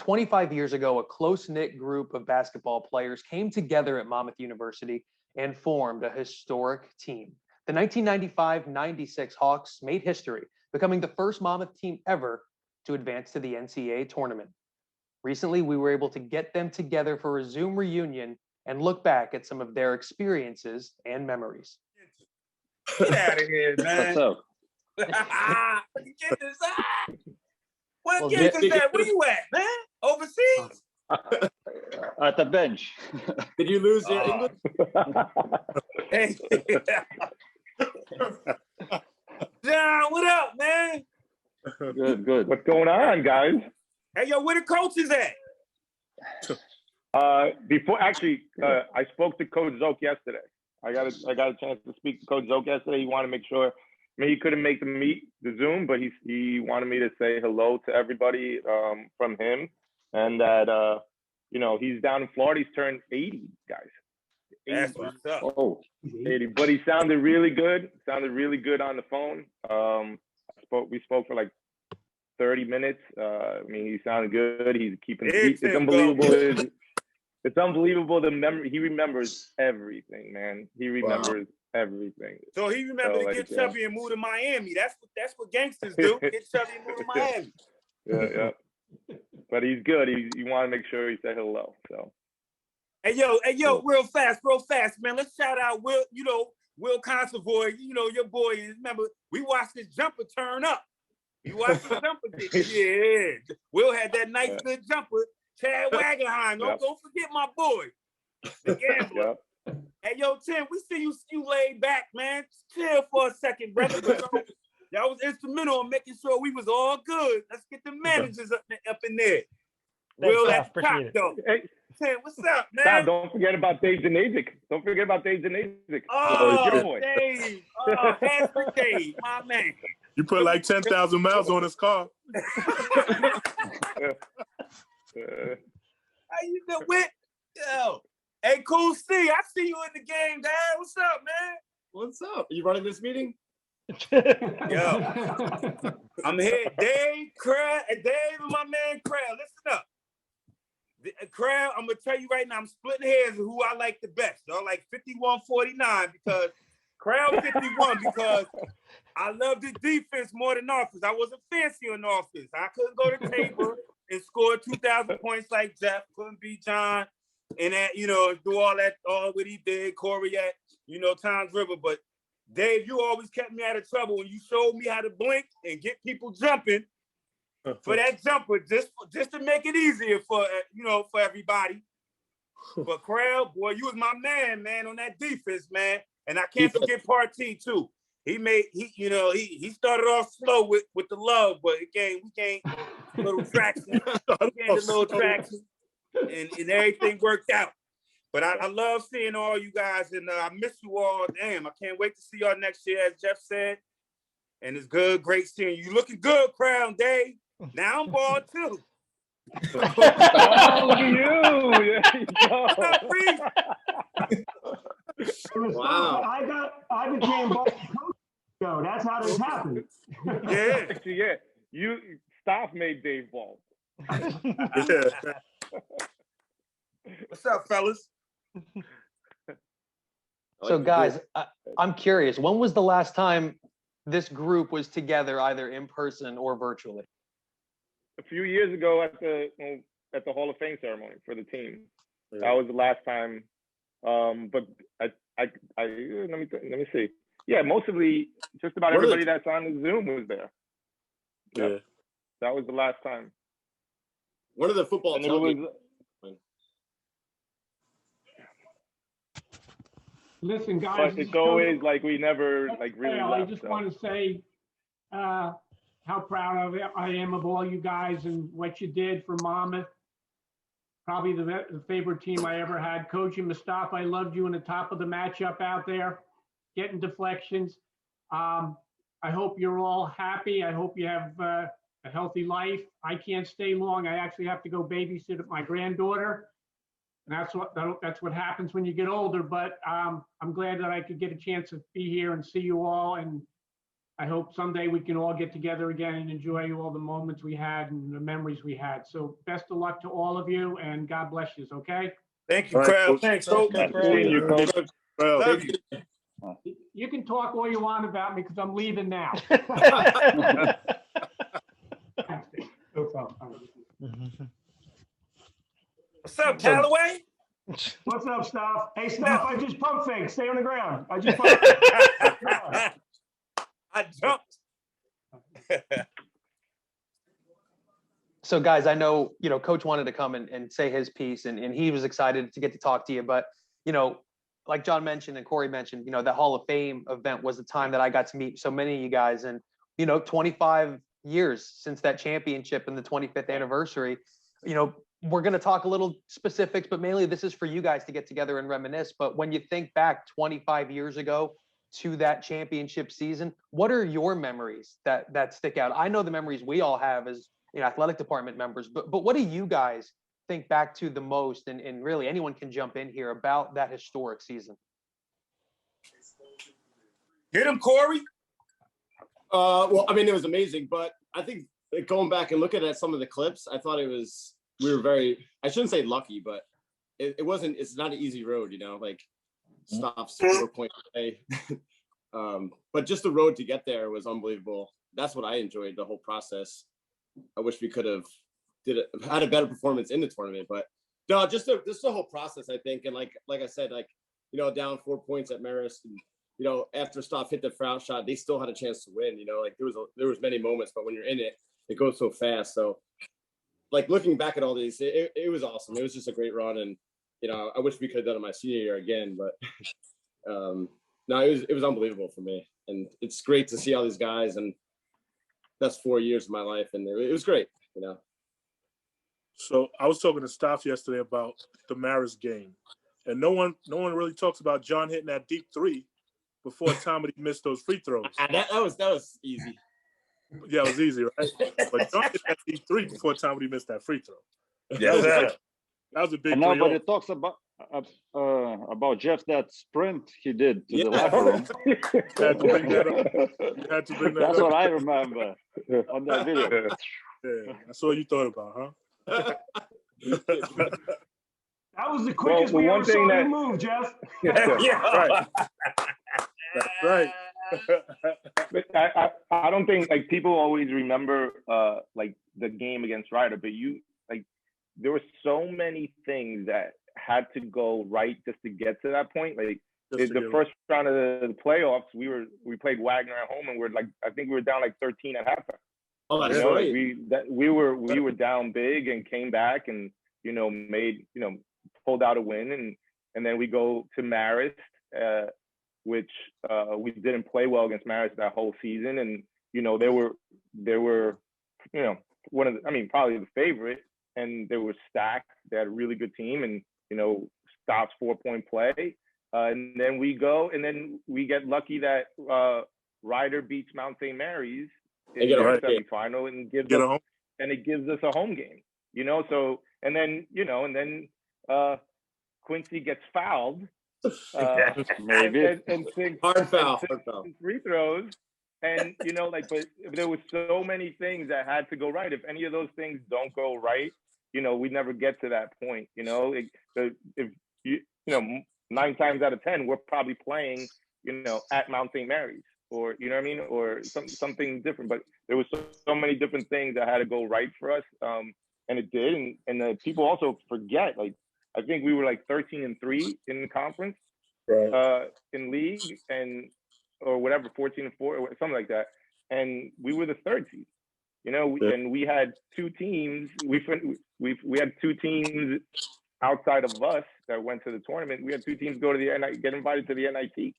25 years ago, a close-knit group of basketball players came together at Monmouth University and formed a historic team. The 1995-96 Hawks made history, becoming the first Monmouth team ever to advance to the NCAA Tournament. Recently, we were able to get them together for a Zoom reunion and look back at some of their experiences and memories. Get out of here, man. What's up? Get this out. Where you at, man? Overseas? At the bench. Did you lose your English? Hey. John, what up, man? Good. What's going on, guys? Hey, yo, where the coaches at? I spoke to Coach Zoke yesterday. I got a chance to speak to Coach Zoke yesterday. He wanted to make sure. I mean, he couldn't make the Zoom, but he wanted me to say hello to everybody from him, and that he's down in Florida. He's turned 80, guys. 80. That's what's up. Oh, 80. But he sounded really good. Sounded really good on the phone. We spoke for like 30 minutes. I mean, he sounded good. He's keeping. It's unbelievable. It's unbelievable the memory. He remembers everything, man. He remembers everything. So he remembered to get chubby and move to Miami. That's what gangsters do. Get chubby and move to Miami. Yeah. But he's good. He wanted to make sure he said hello. So. Hey yo, real fast, man. Let's shout out Will. Will Consovoy. Your boy. Remember, we watched this jumper turn up. You watched the jumper? Yeah. Will had that nice good jumper. Chad Wagenheim. Don't forget my boy, the gambler. Hey, yo, Tim, we see you laid back, man. Chill for a second, brother. That was instrumental in making sure we was all good. Let's get the managers up in there. Will, that's top, though. Hey, Tim, what's up, man? Stop, don't forget about Dave Janazic. Oh, your boy. Dave. Oh, Ashley Dave, my man. You put like 10,000 miles on his car. How you doing? Yo. Hey, Cool C, I see you in the game, Dad. What's up, man? What's up? Are you running this meeting? Yo, I'm here. Dave, Crab, and Dave and my man Crab. Listen up. Crab, I'm gonna tell you right now, I'm splitting hairs of who I like the best. I like 51-49 because Crab 51 because I love the defense more than offense. I wasn't fancy on offense. I couldn't go to Tabor and score 2,000 points like Jeff. Couldn't beat John and that, do all what he did, Corey at, Times River. But Dave, you always kept me out of trouble when you showed me how to blink and get people jumping for that jumper, just to make it easier for everybody. But Crab, boy, you was my man, on that defense, man. And I can't forget Partee too. He started off slow with the love, but we gained a little traction. And everything worked out. But I love seeing all you guys, and I miss you all. Damn, I can't wait to see y'all next year, as Jeff said. And it's great seeing you. Looking good, Crown Day. Now I'm bald too. Oh, you! There you go. Wow. I became bald coach. That's how this happened. Yeah. Staff made Dave bald. What's up, fellas? So guys, I'm curious, when was the last time this group was together, either in person or virtually? A few years ago at the Hall of Fame ceremony for the team. Yeah. That was the last time. But let me see. Yeah, mostly just about everybody that's on the Zoom was there. Yeah. Yep. That was the last time. What are the football teams? Listen, guys. But it's always like we never really left. I just want to say how proud I am of all you guys and what you did for Monmouth. Probably the favorite team I ever had. Coaching Mustafa, I loved you in the top of the matchup out there, getting deflections. I hope you're all happy. I hope you have a healthy life. I can't stay long. I actually have to go babysit my granddaughter. And that's what happens when you get older. But I'm glad that I could get a chance to be here and see you all. And I hope someday we can all get together again and enjoy all the moments we had and the memories we had. So best of luck to all of you, and God bless you, okay? Thank you, All right, Crowd. Coach. Thanks, Coach. Nice seeing you, Coach. Love you. You can talk all you want about me because I'm leaving now. No problem. What's up, Callaway? What's up, Stuff? Hey, Stuff, I just pump fake. Stay on the ground. I just pump fake. I jumped. So guys, I know, Coach wanted to come and say his piece, and he was excited to get to talk to you, but, like John mentioned and Corey mentioned, the Hall of Fame event was the time that I got to meet so many of you guys, and, 25 years since that championship and the 25th anniversary, we're going to talk a little specifics, but mainly this is for you guys to get together and reminisce. But when you think back 25 years ago to that championship season, what are your memories that stick out? I know the memories we all have as athletic department members, but what do you guys think back to the most? And really anyone can jump in here about that historic season. Get him, Corey. Well, I mean, it was amazing, but I think going back and looking at some of the clips, I thought we were very, I shouldn't say lucky, but it's not an easy road, like stops 4 point away. But just the road to get there was unbelievable. That's what I enjoyed, the whole process. I wish we could have had a better performance in the tournament, but no, just the whole process, I think. And like I said, down 4 points at Marist, and, after Stoff hit the foul shot, they still had a chance to win, there was many moments, but when you're in it, it goes so fast. So looking back at all these, it was awesome. It was just a great run. And, I wish we could have done it my senior year again, but no, it was unbelievable for me. And it's great to see all these guys, and that's 4 years of my life. And it was great, So I was talking to Stoff yesterday about the Maris game, and no one really talks about John hitting that deep three before Tommy missed those free throws. That was easy. Yeah, it was easy, right? But John hit that deep three before Tommy missed that free throw. Yes, sir. That was a big. Nobody talks about Jeff, that sprint he did to the locker room. You had to bring that up. You had to bring that That's up. what I remember on that video. Yeah, that's what you thought about, huh? That was the quickest we ever saw you move, Jeff. Yeah. Right. That's right. But I don't think people always remember the game against Ryder, but there were so many things that had to go right just to get to that point. The first round of the playoffs, we played Wagner at home, and I think we were down 13 at halftime. Oh, that's right. We were down big and came back and pulled out a win, and then we go to Marist, which we didn't play well against Marist that whole season, and they were probably the favorite, and they were stacked. They had a really good team, and Stopp's 4 point play, and then we go, and then we get lucky that Ryder beats Mount St. Mary's in the semifinal and it gives us a home game. So and then Quincy gets fouled. Maybe. And six Hard foul. free throws, and but there was so many things that had to go right. If any of those things don't go right, we never get to that point. If 9 times out of 10, we're probably playing, at Mount St. Mary's, or or something different. But there was so many different things that had to go right for us, and it did. And people also forget, I think we were 13-3 in the conference, right. In league, or whatever, 14-4 or something like that. And we were the 3rd seed, and we had 2 teams. We had 2 teams outside of us that went to the tournament. We had 2 teams go to the get invited to the NIT.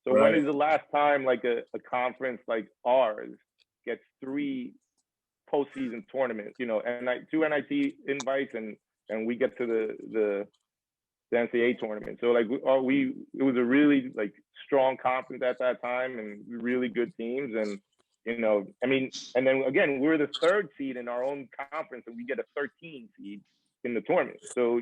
So when is the last time a conference like ours gets 3 postseason tournaments? 2 NIT invites and we get to the NCAA tournament. So it was a really strong conference at that time, and really good teams. And and then again, we're the 3rd seed in our own conference, and we get a 13 seed in the tournament. So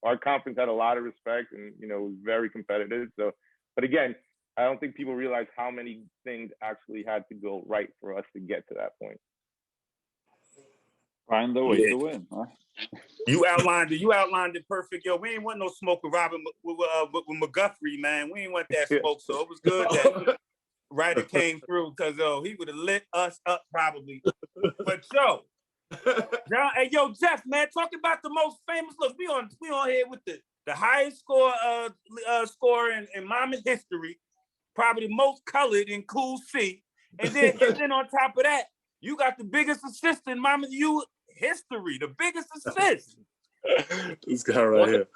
our conference had a lot of respect, and it was very competitive. So, but again, I don't think people realize how many things actually had to go right for us to get to that point. Find the way to win, huh? You outlined it perfect. Yo, we ain't want no smoke with Robin with McGuffrey, man. We ain't want that smoke. So it was good that Ryder came through because he would have lit us up probably. But yo, John, hey yo, Jeff, man, talk about the most famous. Look, we on here with the highest score in Monmouth history, probably the most colored in Cool C, and then on top of that, you got the biggest assist in Monmouth U history, the biggest assist. This guy right here.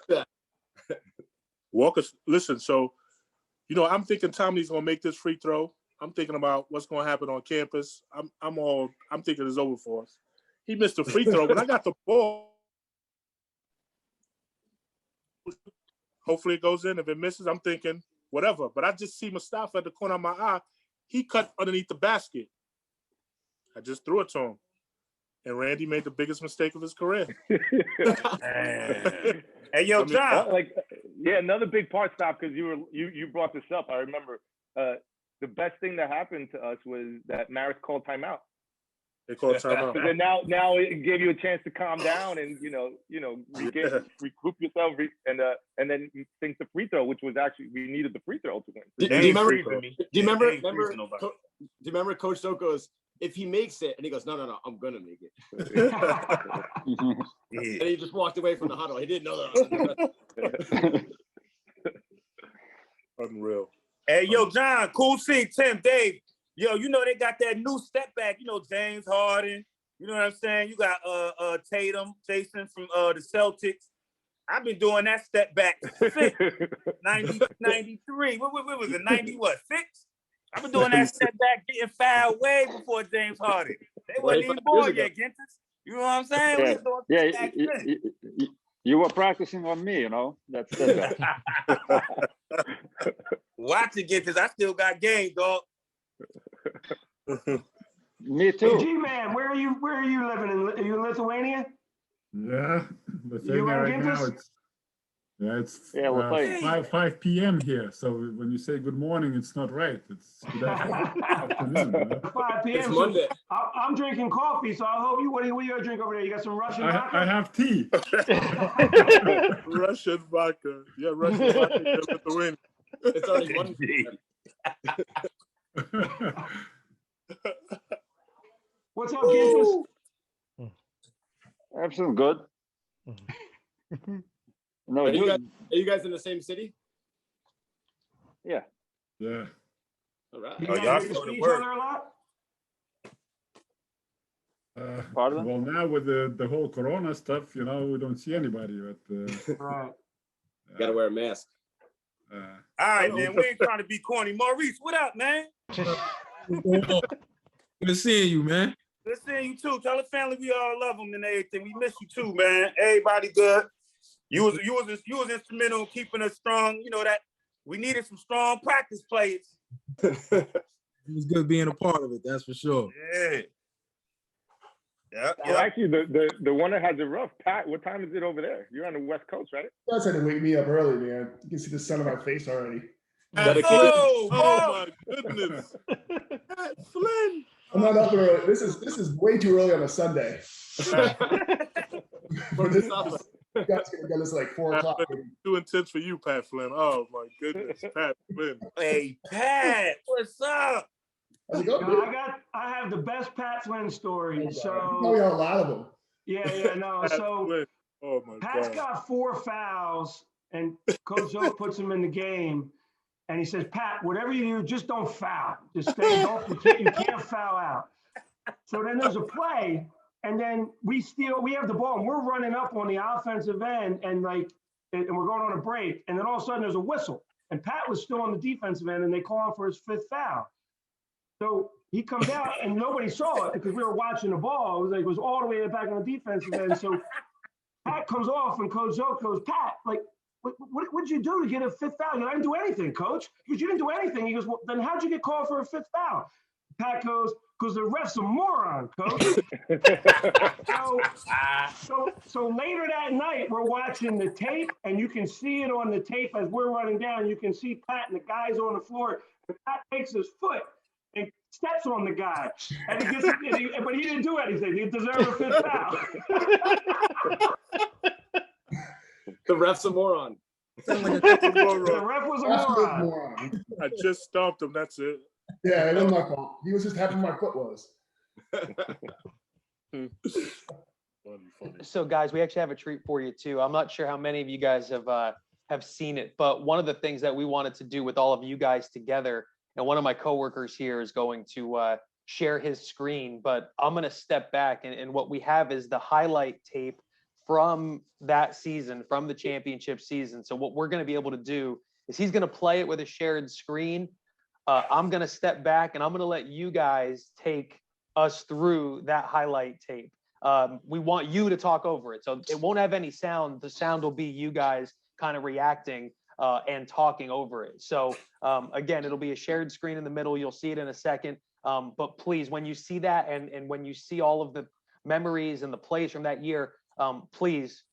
Walker, listen, so, I'm thinking Tommy's going to make this free throw. I'm thinking about what's going to happen on campus. I'm thinking it's over for us. He missed the free throw, but I got the ball. Hopefully it goes in. If it misses, I'm thinking whatever. But I just see Mustafa at the corner of my eye. He cut underneath the basket. I just threw it to him. And Randy made the biggest mistake of his career. Hey, yo, John. Another big part, Stop, because you brought this up. I remember the best thing that happened to us was that Marist called timeout. They called timeout. And now it gave you a chance to calm down and recoup yourself and then think the free throw, which was actually we needed the free throw to win. Do you remember Coach Zoe goes, if he makes it, and he goes, no, I'm gonna make it. And he just walked away from the huddle. He didn't know that. Unreal. Hey, yo, John, Cool C, Tim, Dave. Yo, they got that new step back. James Harden. You know what I'm saying? You got Tatum, Jason from the Celtics. I've been doing that step back since 93. What was it? 90 what? 6? I've been doing that step back, getting fouled way before James Harden. They wasn't even born yet, Gintis. You know what I'm saying? You were practicing on me, That's step back. Watch it, Gintis. I still got game, dog. Me too. Hey, G-Man, where are you living? Are you in Lithuania? Yeah, Lithuania right now. It's 5 p.m. here. So when you say good morning, it's not right. It's good afternoon. 5 p.m. It's Monday. So I'm drinking coffee. So I hope what do you drink over there? You got some Russian vodka? I have tea. Russian vodka. Yeah, Russian vodka. Lithuania. It's already Monday. What's up, Gintis? Everything's good. No, Are you guys in the same city? Yeah. Yeah. All right. You Oh, guys y'all get to go to see each work. other a lot? Pardon? Well, now with the whole Corona stuff, we don't see anybody. But Right. Got to wear a mask. All right, man. We ain't trying to be corny. Maurice, what up, man? Good seeing you, man. Good seeing you too. Tell the family we all love them and everything. We miss you too, man. Everybody good. You was instrumental in keeping us strong. That we needed some strong practice players. It was good being a part of it. That's for sure. Yeah. Well, actually, the one that has it rough, Pat. What time is it over there? You're on the West Coast, right? You guys had to wake me up early, man. You can see the sun on my face already. Oh my goodness. Flynn. I'm not up early. This is way too early on a Sunday. For this office, you guys gonna get this like 4 o'clock. Too intense for you, Pat Flynn. Oh my goodness, Pat Flynn. Hey, Pat, what's up? How's it going, I have the best Pat Flynn story. So we got a lot of them. Yeah, no. So oh my Pat's God. got 4 fouls, and Coach Zoe puts him in the game. And he says, Pat, whatever you do, just don't foul. Just stay. You can't foul out. So then there's a play, and then we have the ball, and we're running up on the offensive end, and we're going on a break. And then all of a sudden there's a whistle. And Pat was still on the defensive end, and they call him for his 5th foul. So he comes out, and nobody saw it because we were watching the ball. It was all the way back on the defensive end. So Pat comes off, and Coach Zoe goes, Pat, what'd you do to get a 5th foul? I didn't do anything, Coach. Because you didn't do anything. He goes, well, then how'd you get called for a 5th foul? Pat goes, because the ref's a moron, coach. So later that night, we're watching the tape, and you can see it on the tape as we're running down. You can see Pat and the guys on the floor. But Pat takes his foot and steps on the guy, and he gets, but he didn't do anything. He deserved a fifth foul. The ref's a moron. The ref was a moron. I just stomped him. That's it. Yeah, it wasn't my fault. He was just happy my foot was. So, guys, we actually have a treat for you too. I'm not sure how many of you guys have seen it, but one of the things that we wanted to do with all of you guys together, and one of my coworkers here is going to share his screen, but I'm going to step back, and what we have is the highlight tape from that season, from the championship season. So what we're going to be able to do is he's going to play it with a shared screen. I'm going to step back, and I'm going to let you guys take us through that highlight tape. We want you to talk over it. So it won't have any sound. The sound will be you guys kind of reacting and talking over it. So again, it'll be a shared screen in the middle. You'll see it in a second. But please, when you see that and when you see all of the memories and the plays from that year, please,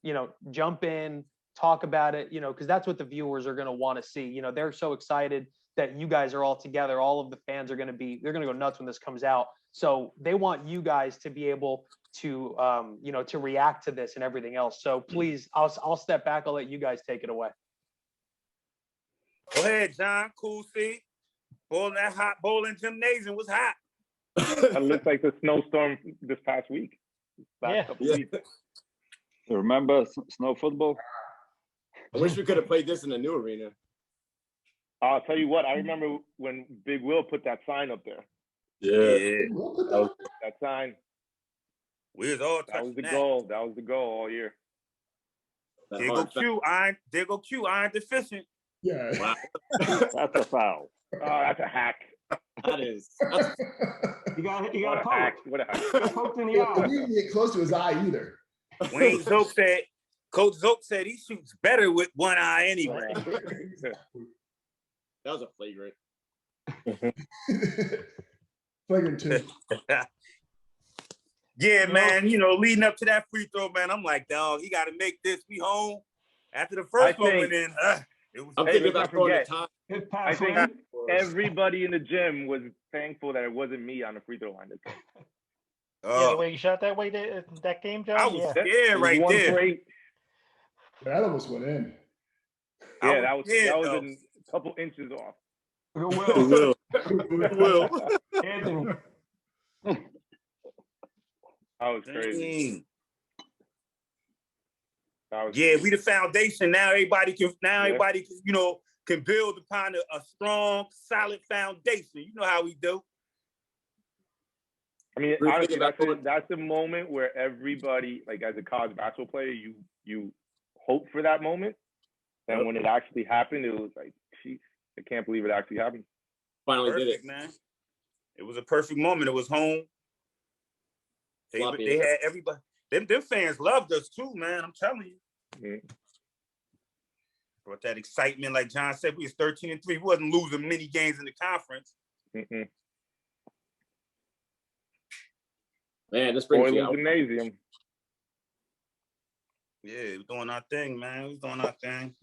jump in, talk about it, because that's what the viewers are going to want to see. They're so excited that you guys are all together. All of the fans are they're going to go nuts when this comes out. So they want you guys to be able to, to react to this and everything else. So please, I'll step back. I'll let you guys take it away. Go ahead, John. Cool seat. That hot bowling gymnasium was hot. It looks like the snowstorm this past week. Couple weeks. Remember snow football? I wish we could have played this in a new arena. I'll tell you what, I remember when Big Will put that sign up there. Yeah. That sign. We was all that was the goal. That was the goal all year. There go Q, iron deficient. Yeah. Wow. That's a foul. Oh, that's a hack. That is. You got What a hack. What a hack. got poked in the eye. He didn't get close to his eye either. Wayne Zook said, Coach Zook said he shoots better with one eye anyway. That was a flagrant. Flagrant too. Yeah, man. Leading up to that free throw, man, I'm like, dog, he got to make this. We home. After the first one went in, it was. I'm thinking about throwing the time. I think everybody in the gym was thankful that it wasn't me on the free throw line. Yeah, the way you shot that way that game, John. I was scared right there. That almost went in. Yeah, that was a couple inches off. It will. Anthony. That was crazy. We the foundation. Now everybody can. Can build upon a strong, solid foundation. You know how we do. I mean, honestly, that's the moment where everybody, like as a college basketball player, you hope for that moment, and when it actually happened, it was like, geez, I can't believe it actually happened. Finally did it, man. It was a perfect moment. It was home. They had everybody. Them fans loved us too, man. I'm telling you. Mm-hmm. Brought that excitement, like John said. We was 13-3. We wasn't losing many games in the conference. Mm-mm. Man, this brings Boylan's Gymnasium. Yeah, we're doing our thing, man. We're doing our thing.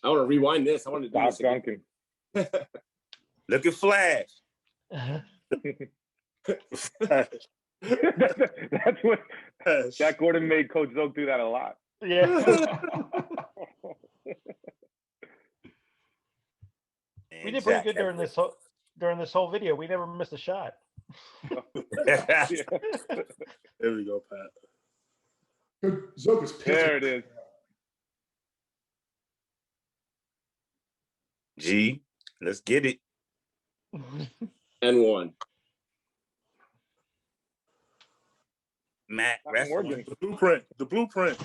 I want to rewind this. I want to do this Duncan. Look at Flash. That's what Jack Gordon made Coach Zook do that a lot. Yeah. We did pretty good during this whole video. We never missed a shot. There we go, Pat. Zook was pissed. There it is. G, let's get it. And one. Matt, Morgan. The blueprint.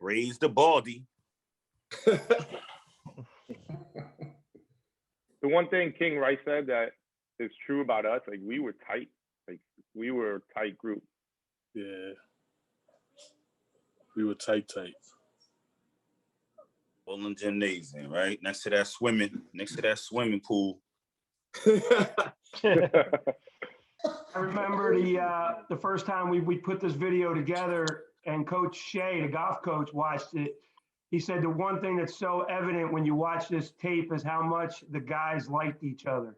Raise the baldy. The one thing King Rice said that is true about us, like we were tight. Like we were a tight group. Yeah. We were tight. Bowling gymnasium, right? Next to that swimming pool. I remember the first time we put this video together and Coach Shea, the golf coach, watched it. He said the one thing that's so evident when you watch this tape is how much the guys liked each other.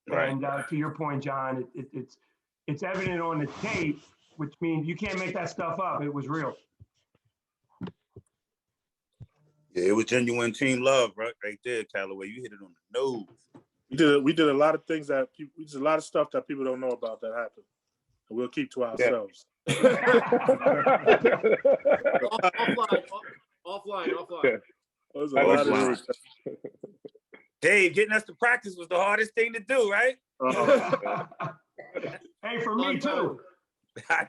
Right. And to your point, John, it's evident on the tape, which means you can't make that stuff up. It was real. Yeah, it was genuine team love, right there, Callaway. You hit it on the nose. We did a lot of things we did a lot of stuff that people don't know about that happened. And we'll keep to ourselves. Offline. Dave, getting us to practice was the hardest thing to do, right? Hey, for me too.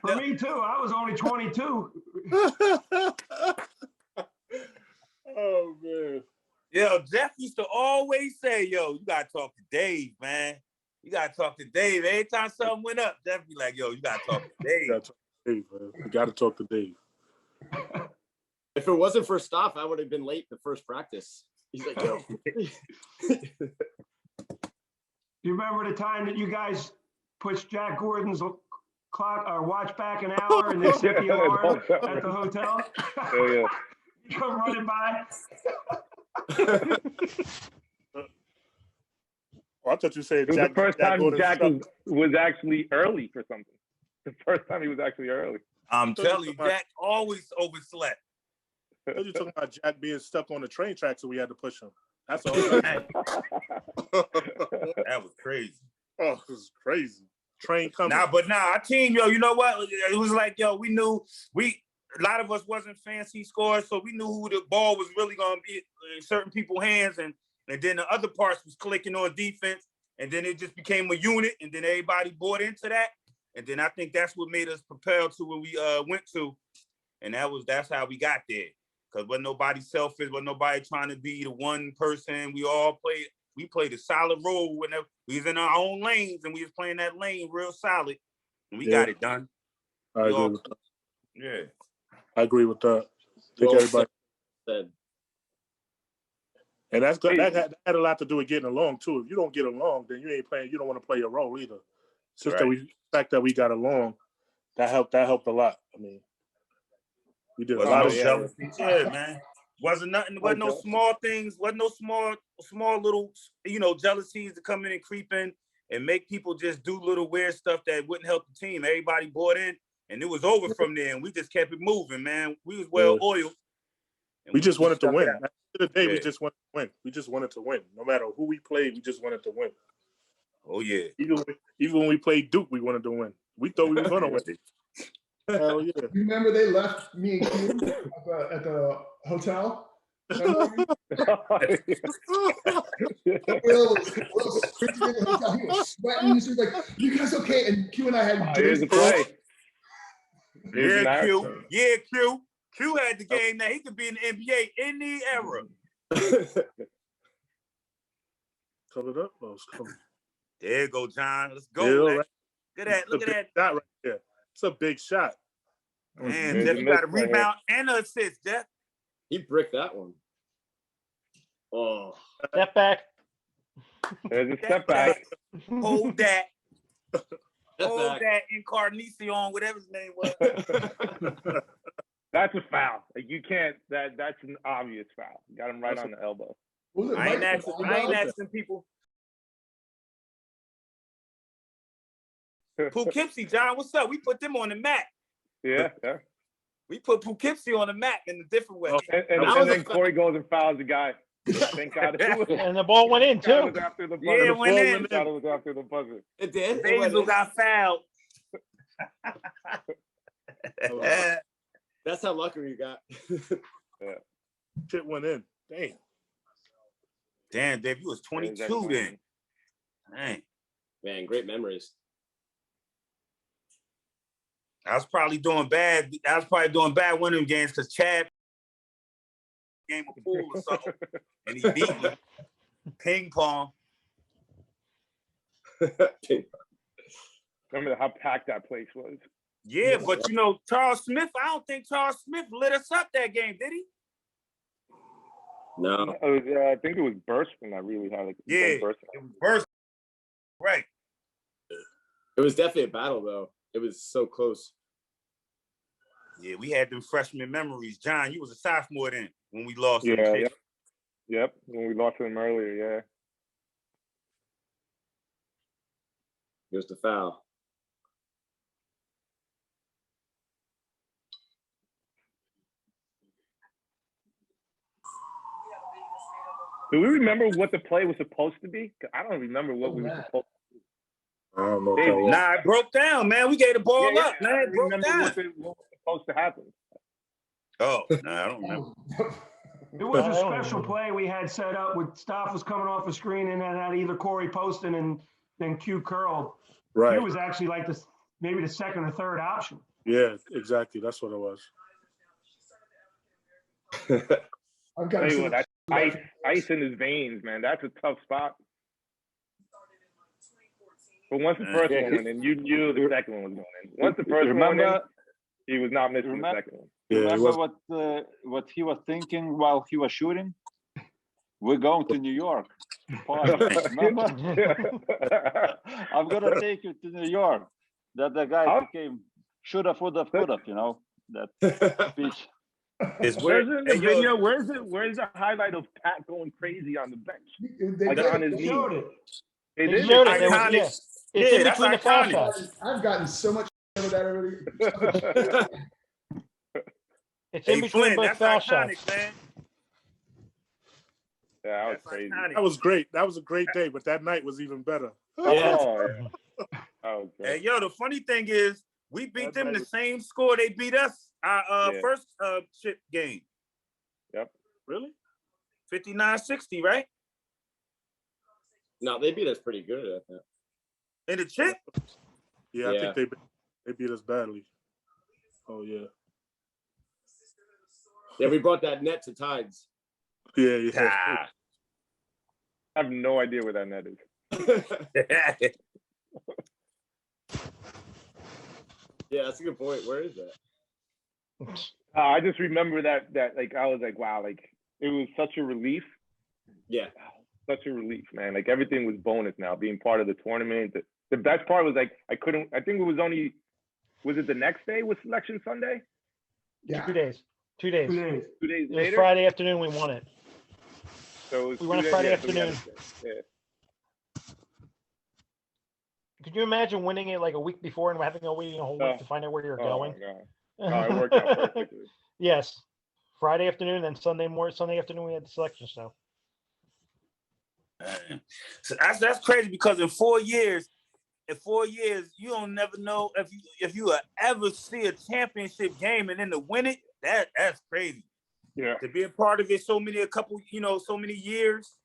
For me too. I was only 22. Oh man. Yo, Jeff used to always say, yo, you gotta talk to Dave, man. You gotta talk to Dave. Every time something went up, Jeff be like, yo, you gotta talk to Dave. You gotta talk to Dave. If it wasn't for Stoff, I would have been late the first practice. He's like, yo. You remember the time that you guys pushed Jack Gordon's clock or watch back an hour and they set the alarm at the hotel? Oh, yeah. You come running by. I thought you said it was Jack, the first Jack time Jack Gordon was actually early for something. The first time he was actually early. I'm telling you, Jack always overslept. You're talking about Jack being stuck on the train track, so we had to push him. That's all. That was crazy. Oh, it was crazy. Train coming. Our team, yo, you know what? It was like, yo, we knew a lot of us wasn't fancy scores, so we knew who the ball was really gonna be in certain people's hands, and then the other parts was clicking on defense, and then it just became a unit, and then everybody bought into that, and then I think that's what made us propel to where we went to, and that's how we got there. Because wasn't nobody selfish, wasn't nobody trying to be the one person. We played a solid role whenever we was in our own lanes, and we was playing that lane real solid, and we got it done. I agree with that. Yeah. I agree with that. I think everybody said. And that's good. That had a lot to do with getting along too. If you don't get along, then you ain't playing. You don't want to play your role either. It's just the fact that we got along, that helped a lot. I mean, we did a lot of jealousy. Yeah, man. Wasn't no small things. Wasn't no small little jealousies to come in and creep in and make people just do little weird stuff that wouldn't help the team. Everybody bought in, and it was over from there. And we just kept it moving, man. We was well oiled. We just wanted to win. At the end of the day, we just wanted to win. We just wanted to win. No matter who we played, we just wanted to win. Oh yeah. Even when we played Duke, we wanted to win. We thought we were gonna win. Hell yeah. You remember they left me and Q at the hotel? Will was freezing in the hotel. He was sweating. He was like, "You guys okay?" And Q and I had here's the play. Yeah, Q. Yeah, Q. Q had the game that he could be in the NBA any era. Cut it up. Oh, it's coming. There you go, John. Let's go. Right. Look at that. Shot right there. It's a big shot. Man, Jeff, you got a rebound and an assist, Jeff. He bricked that one. Oh. Step back. There's a step back. Hold that. Hold that Incarnacion, whatever his name was. That's a foul. Like, you can't. That's an obvious foul. You got him right on the elbow. I ain't asking people. Poughkeepsie, John, what's up? We put them on the map. Yeah. We put Poughkeepsie on the map in a different way. And then Corey goes and fouls the guy. Thank God. And the ball went in, too. That was after the buzzer. Yeah, it went in. That was after the buzzer. It did? Basil got fouled. That's how lucky you got. Yeah. Shit went in. Damn, Dave, you was 22 then. Dang. Man, great memories. I was probably doing bad winning games because Chad game of pool or something, and he beat me. Ping pong. Remember how packed that place was. Yeah, but Charles Smith, I don't think Charles Smith lit us up that game, did he? No. I think it was Burston that really had like Yeah, Burston. it was Burst. Right. It was definitely a battle, though. It was so close. Yeah, we had them freshman memories. John, you was a sophomore then when we lost. Yeah, yep. When we lost to them earlier, yeah. Here's the foul. Do we remember what the play was supposed to be? I don't remember what we were supposed to do. I don't know what that was. Nah, it broke down, man. We gave the ball Yeah, up, man. I It broke remember down. what was supposed to happen. Oh, no, I don't remember. It was a special play we had set up with Stoff was coming off a screen and then had either Corey posting and then Q curled. Right. Q was actually like maybe the second or third option. Yeah, exactly. That's what it was. I've Tell got you what, that's ice in his veins, man. That's a tough spot. But once the first one went in, you knew the second one was going in. Once the first one went in, he was not missing the second one. Yeah, Remember what he was thinking while he was shooting? We're going to New York. Party. Remember? I'm gonna take you to New York. That the guy became shoulda, woulda, coulda, you know, that speech. Where's it in the video? Where's the highlight of Pat going crazy on the bench? Like on his knee. They showed it. It's in between the foul shots. I've gotten so much out of that already. It's in between both foul shots. Man. Yeah, that was crazy. That was great. That was a great day, but that night was even better. Oh, Hey, yo, the funny thing is, we beat them the same score they beat us our first chip game. Yep. Really? 59-60, right? No, they beat us pretty good at that. In the chip? Yeah, I think they beat us badly. Oh, yeah. Yeah, we brought that net to Tides. Yeah. Ah. I have no idea where that net is. Yeah, that's a good point. Where is that? I just remember that like I was like, wow, like it was such a relief. Yeah. Such a relief, man. Like everything was bonus now, being part of the tournament. The best part was like I think it was only, was it the next day was Selection Sunday? Yeah. 2 days. 2 days. 2 days It was later? Friday afternoon we won it. So it was We won it 2 days, Friday yeah, so we had afternoon. yeah. Could you imagine winning it like a week before and having to wait a whole week to find out where you're going? My God. No, it worked out perfectly. Yes. Friday afternoon, then Sunday afternoon we had the selection show. So that's crazy because in 4 years, you don't never know if you will ever see a championship game and then to win it. That's crazy. Yeah. To be a part of it so many years,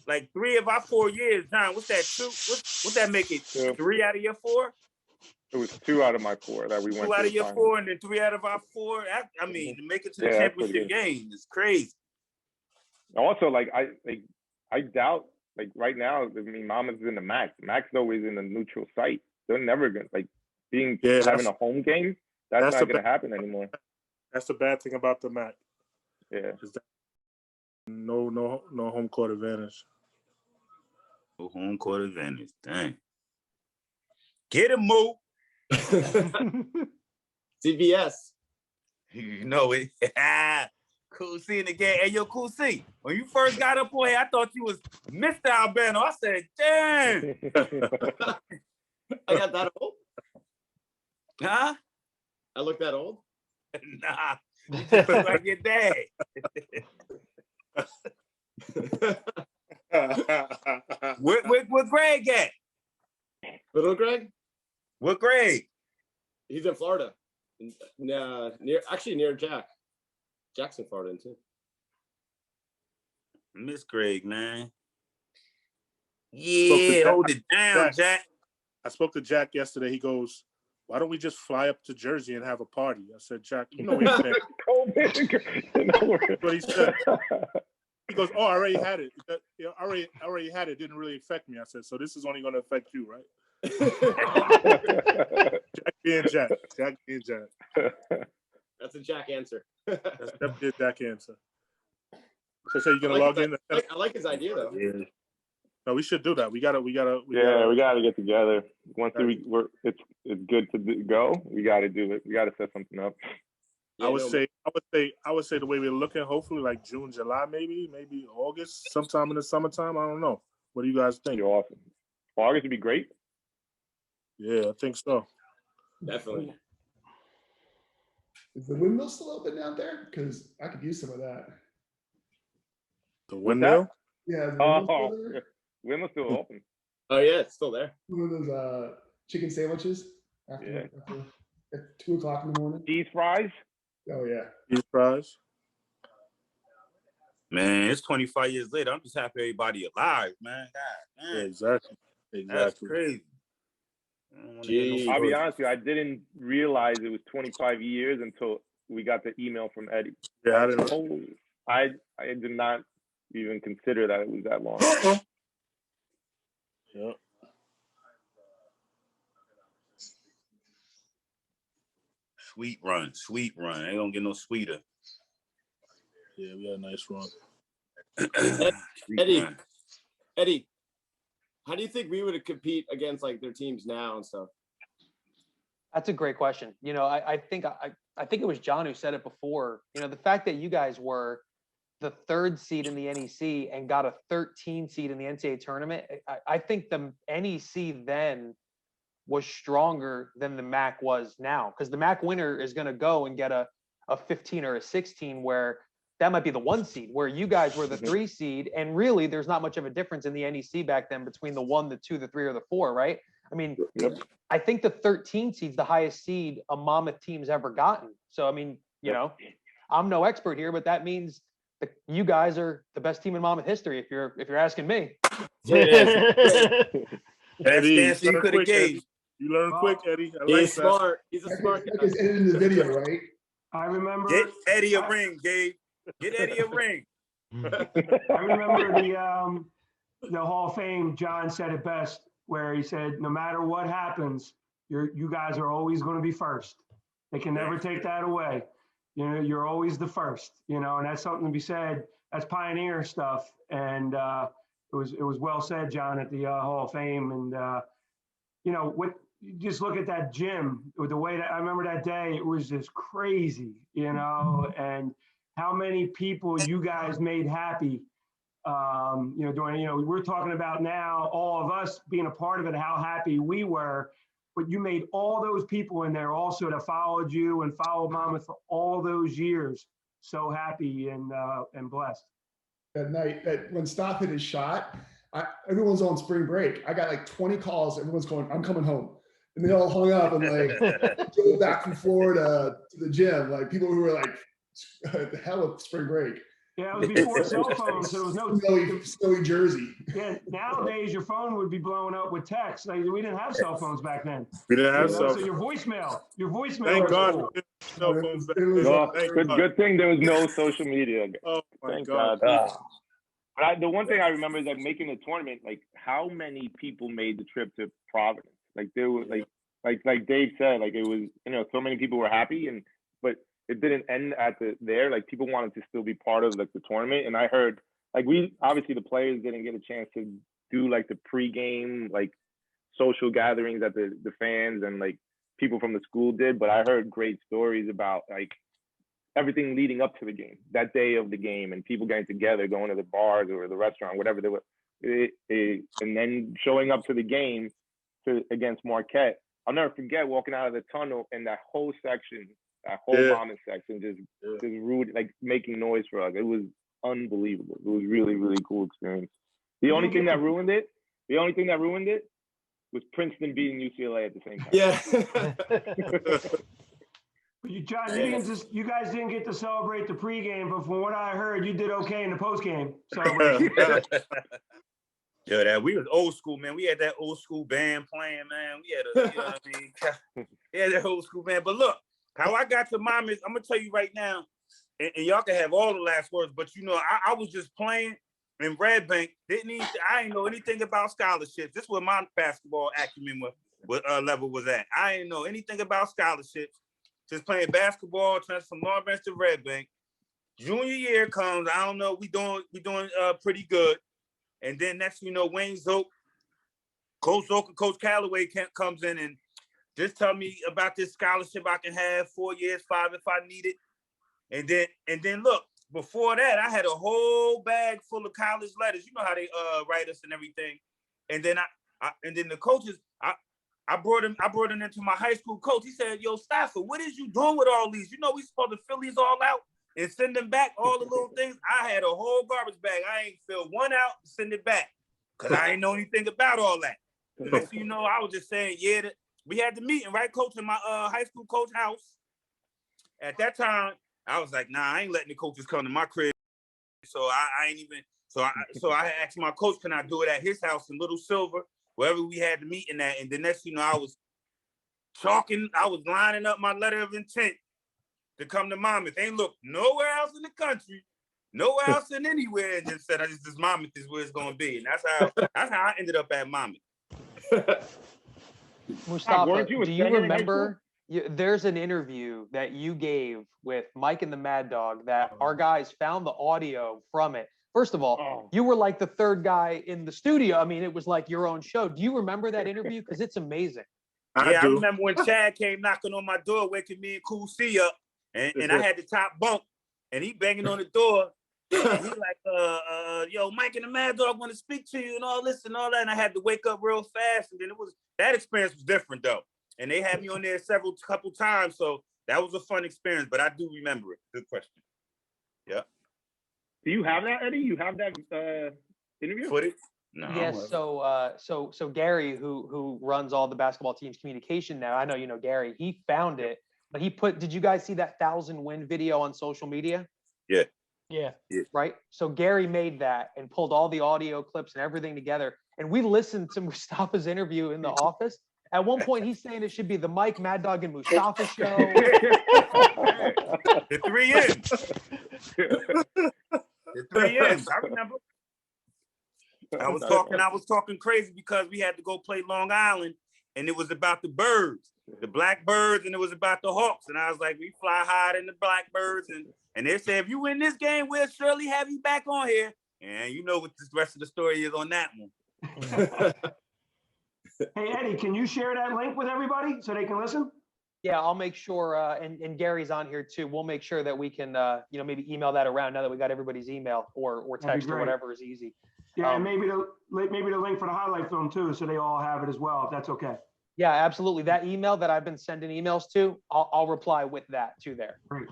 like 3 of our 4 years. John, what's that? 2? What's that make it? 3 out of your 4? It was 2 out of my 4 that we went. 2 out of your 4, and then 3 out of our 4. I mean, to make it to the championship game is crazy. Also, like I doubt, like right now, I mean, Monmouth is in the MAC. MAC's always in the neutral site. They're never gonna having a home game. That's not gonna happen anymore. That's the bad thing about the MAC. Yeah. No home court advantage. No home court advantage. Dang. Get him, Moo. CBS. You know it. Cool C in the game. Hey, yo, Cool C. When you first got up on here, I thought you was Mr. Albano. I said, damn. I got that old? Huh? I look that old? Nah. You just look like your dad. Where Greg at? Little Greg? What Greg? He's in Florida. Near Jack. Jackson, Florida, too. Miss Greg, man. Yeah, hold it down, Jack. I spoke to Jack yesterday. He goes, why don't we just fly up to Jersey and have a party? I said, Jack, you know what he said. He goes, oh, I already had it. I already had it. It didn't really affect me. I said, so this is only going to affect you, right? Jack being Jack. Jack being Jack. That's a Jack answer. That's definitely a Jack answer. So say you're gonna log in. I like his idea though. Yeah. No, we should do that. We gotta We gotta get together. Once it's good to go. We gotta do it. We gotta set something up. I would say the way we're looking, hopefully like June, July, maybe August, sometime in the summertime. I don't know. What do you guys think? You're awesome. August would be great. Yeah, I think so. Definitely. Is the windmill still open out there? Because I could use some of that. The windmill? Yeah. The windmill's still open. Oh yeah, it's still there. One of those chicken sandwiches at 2:00 in the morning. Cheese fries. Oh yeah. Cheese fries. Man, it's 25 years later. I'm just happy everybody alive, man. God, man. Yeah, exactly. That's crazy. I'll be honest with you, I didn't realize it was 25 years until we got the email from Eddie. Yeah, I didn't know. I did not even consider that it was that long. Yeah. Sweet run. Ain't gonna get no sweeter. Yeah, we had a nice run. Eddie, how do you think we would compete against like their teams now and stuff? That's a great question. You know, I think it was John who said it before. You know, the fact that you guys were the 3rd seed in the NEC and got a 13 seed in the NCAA tournament, I think the NEC then was stronger than the MAC was now, because the MAC winner is going to go and get a 15 or a 16, where that might be the 1 seed, where you guys were the 3 seed. And really, there's not much of a difference in the NEC back then between the 1, the 2, the 3, or the 4, right? I mean, I think the 13 seed's the highest seed a Monmouth team's ever gotten. So, I mean, you know, I'm no expert here, but that means that you guys are the best team in Monmouth history, if you're asking me. Eddie, you learn quick, Eddie. He's smart. He's a smart guy. It's edited in the video, right? I remember. Get Eddie a ring, Gabe. Get Eddie a ring. I remember the Hall of Fame. John said it best, where he said, "No matter what happens, you guys are always going to be first. They can never take that away. You know, you're always the first. You know, and that's something to be said. That's pioneer stuff. And it was well said, John, at the Hall of Fame. And you know, you just look at that gym with the way that I remember that day. It was just crazy. You know, and how many people you guys made happy. You know, we're talking about now, all of us being a part of it, how happy we were, but you made all those people in there also that followed you and followed Monmouth for all those years so happy and blessed. That night, when Stop hit his shot, everyone's on spring break. I got like 20 calls. Everyone's going, "I'm coming home," and they all hung up and like drove back from Florida to the gym. Like people who were like, "The hell with spring break." Yeah, it was before cell phones, so there was no snowy Jersey. Yeah, nowadays your phone would be blowing up with text. Like, we didn't have cell phones back then. We didn't have cell phones. So your voicemail. Thank God. Cell phones back then. Good thing there was no social media. Oh my Thank God. But the one thing I remember is like making the tournament. Like, how many people made the trip to Providence? Like there was like Dave said, like it was, you know, so many people were happy, but it didn't end at there. Like people wanted to still be part of like the tournament. And I heard like obviously the players didn't get a chance to do like the pregame, like social gatherings that the fans and like people from the school did. But I heard great stories about like everything leading up to the game, that day of the game, and people getting together, going to the bars or the restaurant, whatever they were, and then showing up to the game against Marquette. I'll never forget walking out of the tunnel and that whole section, that whole Monmouth section, just rude, like making noise for us. It was unbelievable. It was really, really cool experience. The only thing that ruined it was Princeton beating UCLA at the same time. Yeah. John, you guys didn't get to celebrate the pregame, but from what I heard, you did okay in the postgame celebration. Yeah, we was old school, man. We had that old school band playing, man. We had you know what I mean? We had that old school band. But look, how I got to Monmouth, I'm gonna tell you right now, and y'all can have all the last words. But you know, I was just playing in Red Bank. I didn't know anything about scholarships. This is where my basketball acumen level was at. I didn't know anything about scholarships. Just playing basketball, transferred from Long Branch to Red Bank. Junior year comes, I don't know, we doing pretty good. And then next, you know, Wayne Zook, Coach Zook and Coach Calloway comes in and just tell me about this scholarship I can have 4 years, 5 if I need it. And then look, before that, I had a whole bag full of college letters. You know how they write us and everything. And then then the coaches, I brought him into my high school coach. He said, "Yo, Stafford, what is you doing with all these? You know we supposed to fill these all out and send them back, all the little things." I had a whole garbage bag. I ain't fill one out and send it back because I ain't know anything about all that. The next thing you know, I was just saying, yeah, we had the meeting, right, coach, in my high school coach house. At that time, I was like, nah, I ain't letting the coaches come to my crib. So I ain't even, so I asked my coach, can I do it at his house in Little Silver, wherever we had the meeting at. And the next, you know, I was lining up my letter of intent to come to Monmouth. Ain't looked nowhere else in the country, nowhere else in anywhere, and just said, this Monmouth is where it's going to be. And that's how I ended up at Monmouth. Mustafa, do you remember? There's an interview that you gave with Mike and the Mad Dog that our guys found the audio from it. First of all, you were like the third guy in the studio. I mean, it was like your own show. Do you remember that interview? Because it's amazing. I remember when Chad came knocking on my door, waking me and Cool C up, and I had the top bunk, and he banging on the door. And he like, yo, Mike and the Mad Dog want to speak to you and all this and all that. And I had to wake up real fast. And then that experience was different though. And they had me on there couple times. So that was a fun experience, but I do remember it. Good question. Yeah. Do you have that, Eddie? You have that interview? Footage? No. Yes. So Gary, who runs all the basketball team's communication now, I know you know Gary, he found it, but did you guys see that 1,000 win video on social media? Yeah. Yeah. Right. So Gary made that and pulled all the audio clips and everything together. And we listened to Mustafa's interview in the office. At one point, he's saying it should be the Mike, Mad Dog, and Mustafa show. The 3 M's. The 3 M's. I remember. I was talking crazy because we had to go play Long Island, and it was about the birds, the blackbirds, and it was about the hawks. And I was like, we fly higher than the blackbirds, and they said, if you win this game, we'll surely have you back on here. And you know what the rest of the story is on that one. Hey, Eddie, can you share that link with everybody so they can listen? Yeah, I'll make sure, and Gary's on here too. We'll make sure that we can, maybe email that around now that we got everybody's email or text or whatever is easy. Yeah, and maybe the link for the highlight film too, so they all have it as well, if that's okay. Yeah, absolutely. That email that I've been sending emails to, I'll reply with that too there. Great.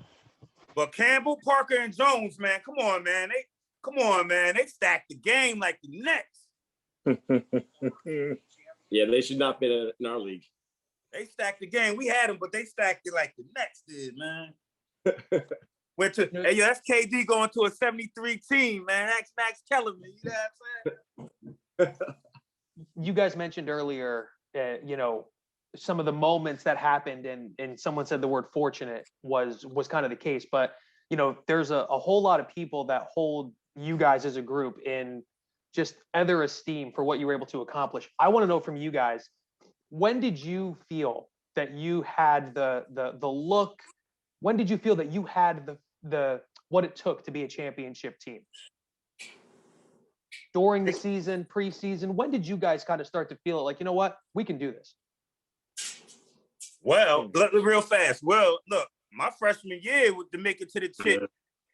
But Campbell, Parker, and Jones, man, come on, man. They stacked the game like the Nets. Yeah, they should not be in our league. They stacked the game. We had them, but they stacked it like the Nets did, man. Hey, yo, that's KD going to a 73 team, man. That's Max Kellerman. You know what I'm saying? You guys mentioned earlier, some of the moments that happened, and someone said the word fortunate was kind of the case. But, there's a whole lot of people that hold you guys as a group in just other esteem for what you were able to accomplish. I want to know from you guys, when did you feel that you had the look? When did you feel that you had the what it took to be a championship team? During the season, preseason, when did you guys kind of start to feel it like, you know what, we can do this? Well, real fast. Well, look, my freshman year to make it to the chip,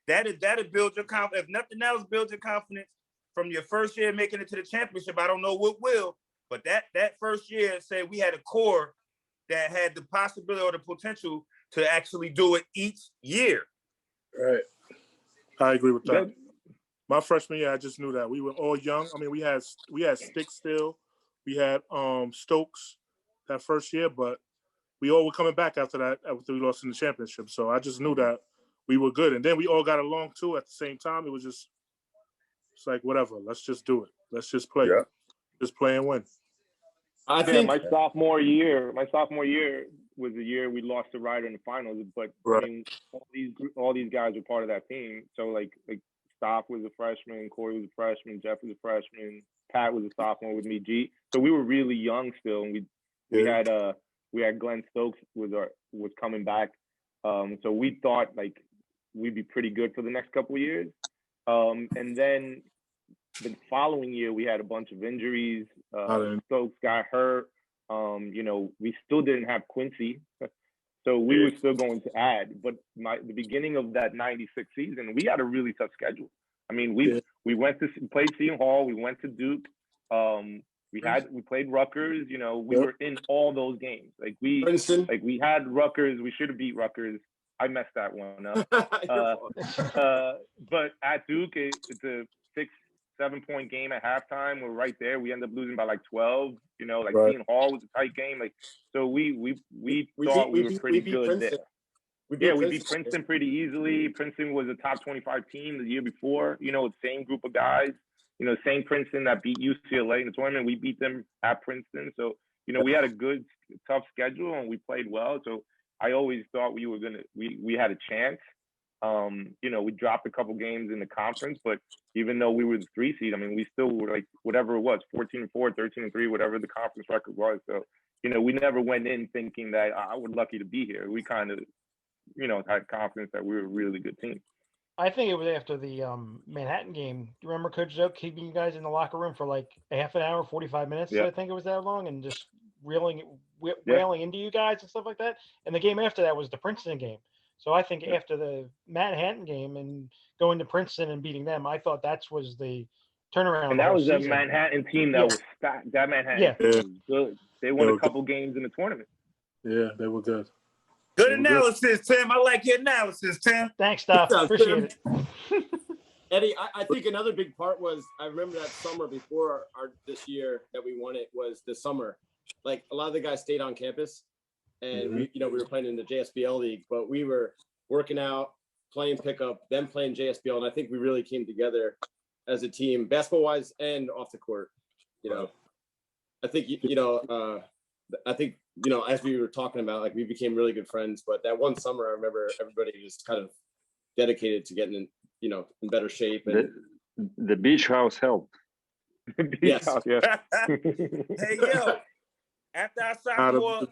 that'll build your confidence. If nothing else, build your confidence. From your first year making it to the championship, I don't know what will, but that first year said we had a core that had the possibility or the potential to actually do it each year. Right. I agree with that. My freshman year, I just knew that we were all young. I mean, we had Sticks still, we had Stokes that first year, but we all were coming back after that after we lost in the championship. So I just knew that we were good, and then we all got along too at the same time. It was just. It's like, whatever, let's just do it. Let's just play. Yeah. Just play and win. I think my sophomore year was the year we lost to Ryder in the finals. But right. I mean, all these guys were part of that team. So like Stock was a freshman, Corey was a freshman, Jeff was a freshman, Pat was a sophomore with me, G. So we were really young still, and we had Glenn Stokes was coming back. So we thought like we'd be pretty good for the next couple of years. And then the following year, we had a bunch of injuries. Stokes got hurt. You know, we still didn't have Quincy. So we were still going to add. But the beginning of that 96 season, we had a really tough schedule. I mean, we went to played Seton Hall. We went to Duke. We played Rutgers. You know, we were in all those games. Like we had Rutgers. We should have beat Rutgers. I messed that one up. But at Duke, it's a 6-7 point game at halftime. We're right there. We end up losing by like 12. You know, like Seton Hall was a tight game. Like so, we thought we were pretty good there. We beat Princeton pretty easily. Princeton was a top 25 team the year before. You know, the same group of guys. You know, same Princeton that beat UCLA in the tournament. We beat them at Princeton. So, you know, we had a good, tough schedule and we played well. So I always thought we had a chance. You know, we dropped a couple games in the conference, but even though we were the 3 seed, I mean, we still were like whatever it was, 14-4, 13-3, whatever the conference record was. So, you know, we never went in thinking that I was lucky to be here. We kind of, you know, had confidence that we were a really good team. I think it was after the Manhattan game. Do you remember Coach Zook keeping you guys in the locker room for like a half an hour, 45 minutes? I think it was that long, and just railing into you guys and stuff like that. And the game after that was the Princeton game. So I think after the Manhattan game and going to Princeton and beating them, I thought that was the turnaround. And that was a Manhattan team that was stacked. That Manhattan team was good. They won a couple games in the tournament. Yeah, they were good. Good analysis, Tim. I like your analysis, Tim. Thanks, Doc. Appreciate it. Eddie, I think another big part was I remember that summer before this year that we won it was the summer. Like a lot of the guys stayed on campus, and we were playing in the JSBL league, but we were working out, playing pickup, then playing JSBL, and I think we really came together as a team, basketball wise and off the court. You know, I think as we were talking about, like we became really good friends. But that one summer, I remember everybody was kind of dedicated to getting in better shape. And the beach house helped. Yes. Hey yo, after our sophomore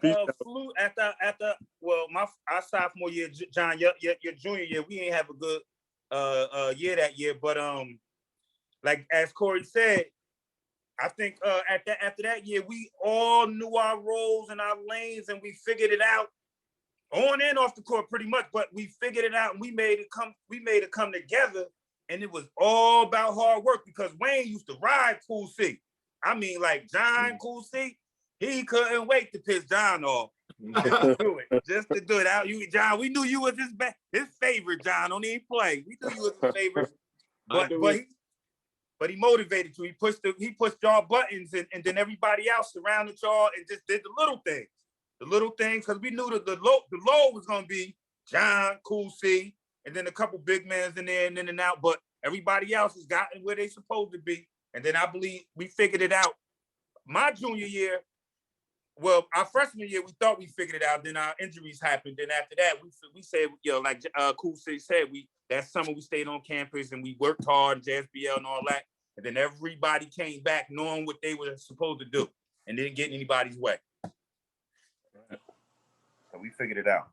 our sophomore year, John, your junior year, we ain't have a good year that year. But like as Corey said, I think after that year, we all knew our roles and our lanes, and we figured it out on and off the court pretty much. But we figured it out, and we made it come together, and it was all about hard work because Wayne used to ride Cool C. I mean, like John Cool C, he couldn't wait to piss John off. Just to do it out. John, we knew you was his favorite. John, don't even play. We knew you was his favorite, but he motivated you. He pushed y'all buttons, and then everybody else surrounded y'all and just did the little things. The little things, because we knew that the low was gonna be John, Cool C, and then a couple big men in there and in and out. But everybody else has gotten where they supposed to be. And then I believe we figured it out. My junior year, well, our freshman year, we thought we figured it out. Then our injuries happened. Then after that, we said, like Cool C said, that summer we stayed on campus and we worked hard, JSBL and all that. And then everybody came back knowing what they were supposed to do and didn't get in anybody's way. So we figured it out.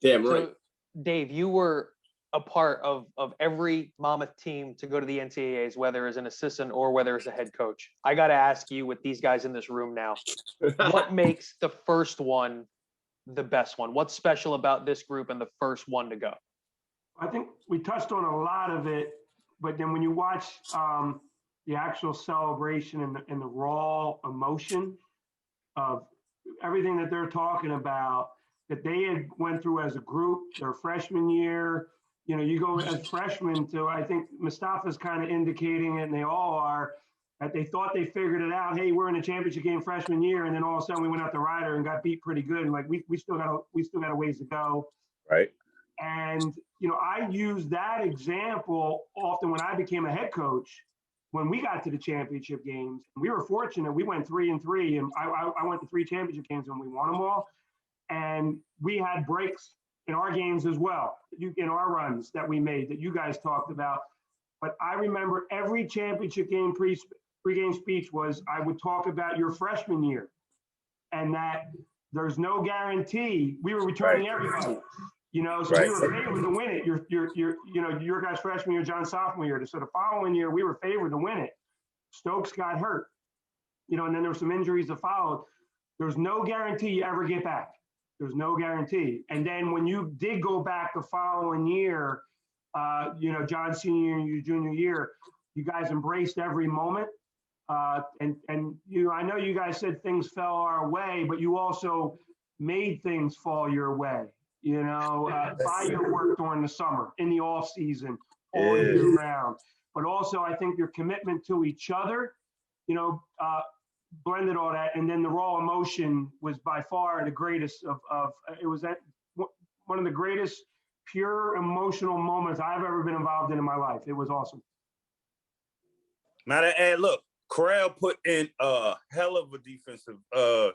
Damn right. So, Dave, you were a part of every Monmouth team to go to the NCAAs, whether as an assistant or whether as a head coach. I got to ask you, with these guys in this room now, what makes the first one the best one? What's special about this group and the first one to go? I think we touched on a lot of it, but then when you watch the actual celebration and the raw emotion of everything that they're talking about, that they had went through as a group, their freshman year, you go as freshmen to, I think Mustafa's kind of indicating it, and they all are, that they thought they figured it out. Hey, we're in a championship game freshman year, and then all of a sudden we went out to Ryder and got beat pretty good. And like we still got a ways to go. Right. And I use that example often when I became a head coach. When we got to the championship games, we were fortunate. We went 3-3, and I went to 3 championship games and we won them all. And we had breaks in our games as well, in our runs that we made that you guys talked about. But I remember every championship game pre-game speech was, I would talk about your freshman year and that there's no guarantee. We were returning everybody. You know, so we were favored to win it. Your guys freshman year, John sophomore year. So the following year, we were favored to win it. Stokes got hurt, you know, and then there were some injuries that followed. There's no guarantee you ever get back. There's no guarantee. And then when you did go back the following year, you know, John senior and you junior year, you guys embraced every moment. And you know, I know you guys said things fell our way, but you also made things fall your way, you know, by your work during the summer, in the off season, all year round. But also I think your commitment to each other, you know, blended all that. And then the raw emotion was by far the greatest it was one of the greatest pure emotional moments I've ever been involved in my life. It was awesome. Matter and look, Corral put in a hell of a defensive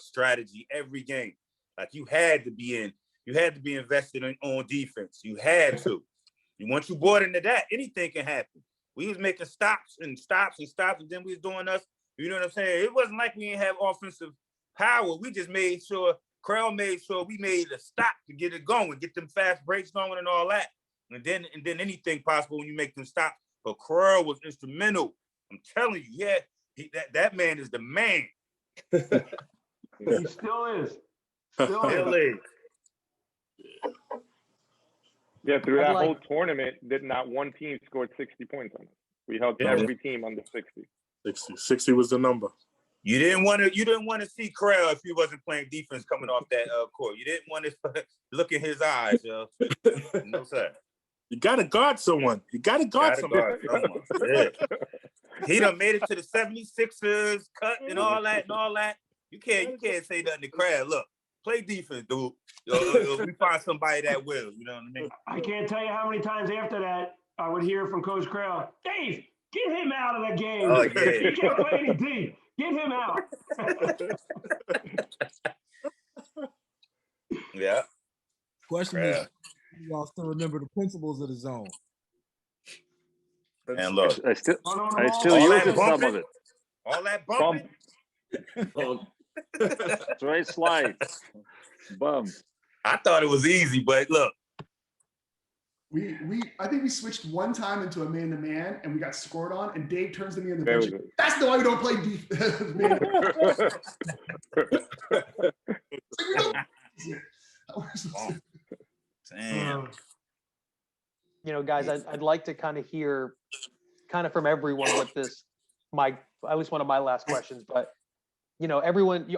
strategy every game. Like you had to be invested on defense. You had to. Once you bought into that, anything can happen. We was making stops, and then we was doing us. You know what I'm saying? It wasn't like we didn't have offensive power. We just made sure, Corral made sure we made a stop to get it going, get them fast breaks going and all that. And then anything possible when you make them stop. But Corral was instrumental. I'm telling you, that man is the man. He still is. Still is. Yeah, through that whole tournament, not one team scored 60 points on us. We held every team under 60. 60 was the number. You didn't want to see Corral if he wasn't playing defense coming off that court. You didn't want to look in his eyes, yo. No sir. You gotta guard someone. You gotta guard someone. Yeah. He done made it to the 76ers, cut and all that. You can't say nothing to Corral. Look, play defense, dude. We find somebody that will. You know what I mean? I can't tell you how many times after that I would hear from Coach Corral, Dave, get him out of the game. Oh, yeah. He can't play any D. Get him out. Yeah. Question is, do y'all still remember the principles of the zone? And look, I still all use that some of it. All that bumping. Straight slides. Bum. I thought it was easy, but look. I think we switched one time into a man-to-man and we got scored on, and Dave turns to me on the bench. That's why we don't play defense. Damn. You know, guys, I'd like to kind of hear from everyone what this, at least one of my last questions, but you know,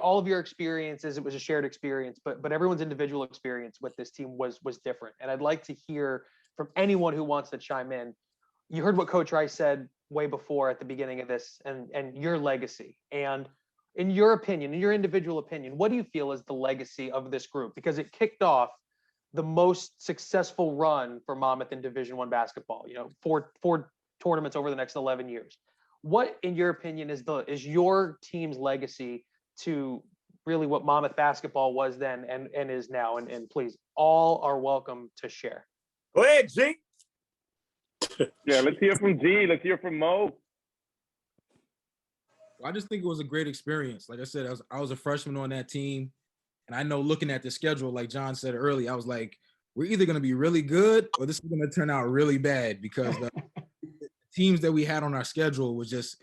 all of your experiences, it was a shared experience, but everyone's individual experience with this team was different. And I'd like to hear from anyone who wants to chime in. You heard what Coach Rice said way before at the beginning of this, and your legacy. And in your opinion, in your individual opinion, what do you feel is the legacy of this group? Because it kicked off the most successful run for Monmouth in Division I basketball, you know, four tournaments over the next 11 years. What, in your opinion, is your team's legacy to really what Monmouth basketball was then and is now? And please, all are welcome to share. Go ahead, G. Yeah, let's hear from G. Let's hear from Mo. I just think it was a great experience. Like I said, I was a freshman on that team. And I know looking at the schedule, like John said earlier, I was like, we're either going to be really good or this is going to turn out really bad, because the teams that we had on our schedule was just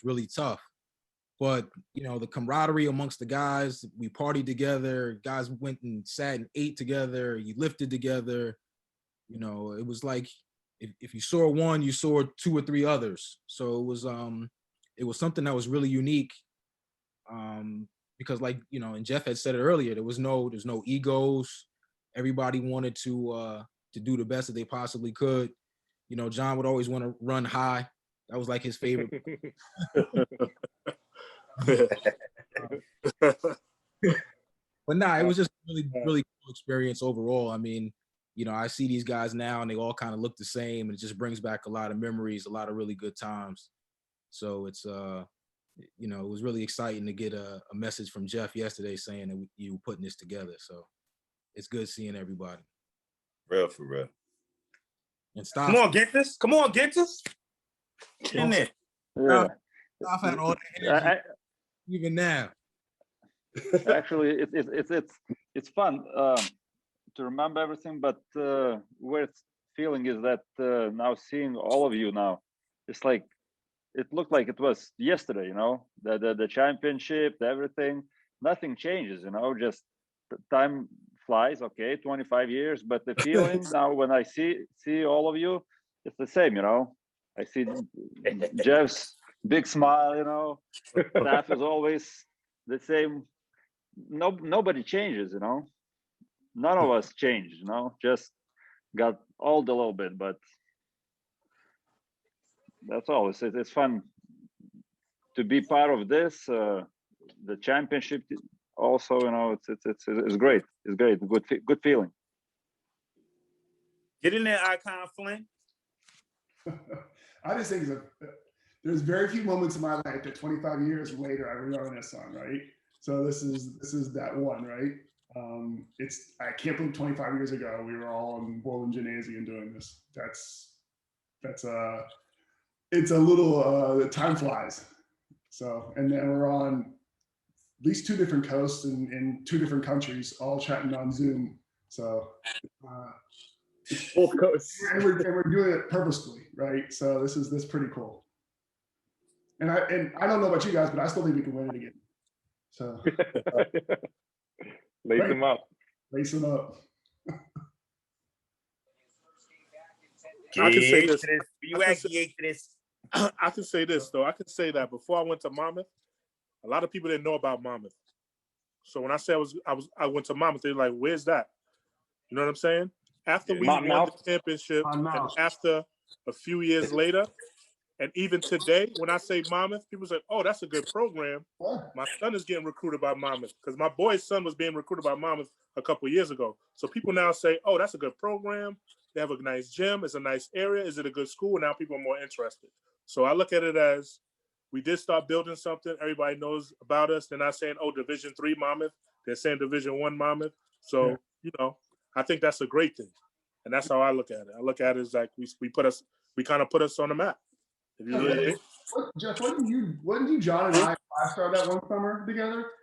really tough. But, you know, the camaraderie amongst the guys, we partied together, guys went and sat and ate together, you lifted together. You know, it was like if you saw one, you saw two or three others. So it was something that was really unique. Because, like, you know, and Jeff had said it earlier, there's no egos. Everybody wanted to do the best that they possibly could. You know, John would always want to run high. That was like his favorite. But nah, it was just really cool experience overall. I mean, you know, I see these guys now and they all kind of look the same, and it just brings back a lot of memories, a lot of really good times. So it's you know, it was really exciting to get a message from Jeff yesterday saying that you were putting this together. So it's good seeing everybody. Real for real. And stop. Come on, get this. Come on, get this. Get in there. Yeah. Stop had all the energy, even now. Actually, it's fun. remember everything, but weird feeling is that now seeing all of you now, it's like it looked like it was yesterday. You know, the championship, everything, nothing changes. You know, just time flies. Okay, 25 years, but the feeling now when I see all of you, it's the same. You know, I see Jeff's big smile. You know, staff is always the same. Nobody changes. You know. None of us changed, you know, just got old a little bit, but that's all. It's fun to be part of this. The championship also, you know, it's great. It's great. Good feeling. Get in there, Icon Flynn. I just think there's very few moments in my life that 25 years later I reminisce on, right? So this is that one, right? I can't believe 25 years ago we were all in Borland Gymnasium doing this. It's a little time flies. So, and then we're on at least 2 different coasts in 2 different countries, all chatting on Zoom. So both coasts, and we're doing it purposefully, right? So this is pretty cool. And I don't know about you guys, but I still think we can win it again. So lace them up. Lace them up. I can say this. I can say this though. I can say that before I went to Monmouth, a lot of people didn't know about Monmouth. So when I say I went to Monmouth, they're like, "Where's that?" You know what I'm saying? After we won the championship, and after a few years later, and even today, when I say Monmouth, people say, "Oh, that's a good program." My son is getting recruited by Monmouth because my boy's son was being recruited by Monmouth a couple of years ago. So people now say, "Oh, that's a good program. They have a nice gym. It's a nice area. Is it a good school?" And now people are more interested. So I look at it as we did start building something. Everybody knows about us. They're not saying, "Oh, Division III Monmouth." They're saying Division I Monmouth. So you know, I think that's a great thing, and that's how I look at it. I look at it as like we kind of put us on the map. Jeff, wasn't you John and I at 5-star that one summer together?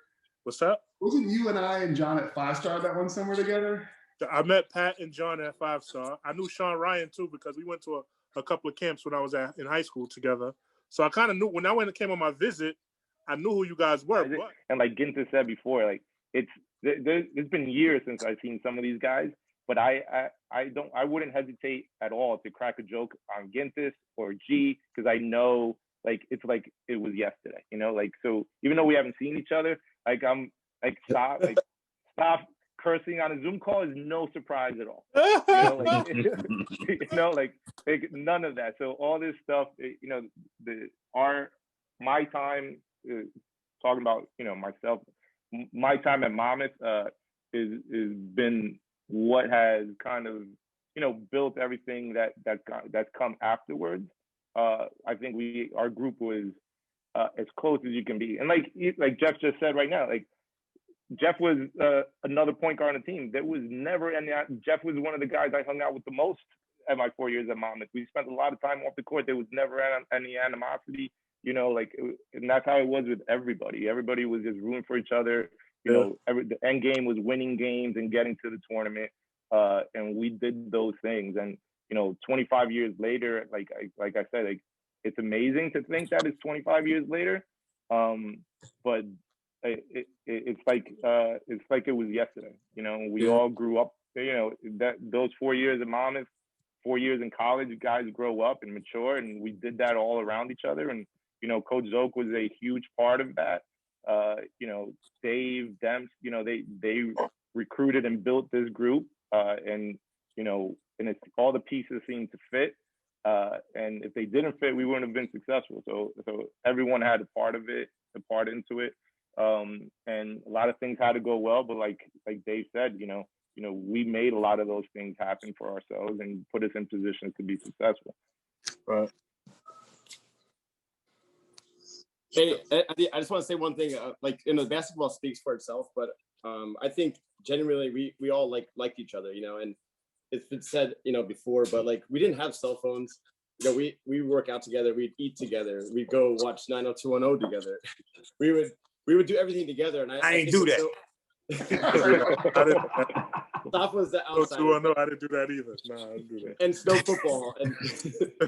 What's that? Wasn't you and I and John at 5-star that one summer together? I met Pat and John at 5-star. I knew Sean Ryan too because we went to a couple of camps when I was in high school together. So I kind of knew when I came on my visit, I knew who you guys were. And like Ginter said before, like there's been years since I've seen some of these guys, but I wouldn't hesitate at all to crack a joke on Gintis or G because I know like it's like it was yesterday, you know, like so even though we haven't seen each other, like I'm like stop cursing on a Zoom call is no surprise at all. Like none of that. So all this stuff, you know, my time talking about, you know, myself, my time at Monmouth is been what has kind of, you know, built everything that's come afterwards. I think our group was as close as you can be, and like Jeff just said right now, like Jeff was another point guard on the team. There was never any. Jeff was one of the guys I hung out with the most at my 4 years at Monmouth. We spent a lot of time off the court. There was never any animosity, you know, like, and that's how it was with everybody. Everybody was just rooting for each other. You know, the end game was winning games and getting to the tournament. And we did those things. And, you know, 25 years later, like I said, like, it's amazing to think that it's 25 years later. But it's like it was yesterday. You know, we all grew up. You know, that those 4 years at Monmouth, 4 years in college, guys grow up and mature, and we did that all around each other. And you know, Coach Zoke was a huge part of that. You know, Dave, Demps, you know, they recruited and built this group, and you know, and it's all the pieces seem to fit. And if they didn't fit, we wouldn't have been successful. So everyone had a part of it, a part into it. And a lot of things had to go well, but like Dave said, you know, we made a lot of those things happen for ourselves and put us in positions to be successful. Right. Hey, I just want to say one thing. Like, you know, basketball speaks for itself, but I think genuinely we all liked each other, you know, and it's been said, you know, before, but like we didn't have cell phones. You know, we work out together, we'd eat together, we'd go watch 90210 together. We would do everything together, and I ain't do that. Stop was the Oh, outside. 2-0. I didn't do that either. No, I didn't do that. And snow football. And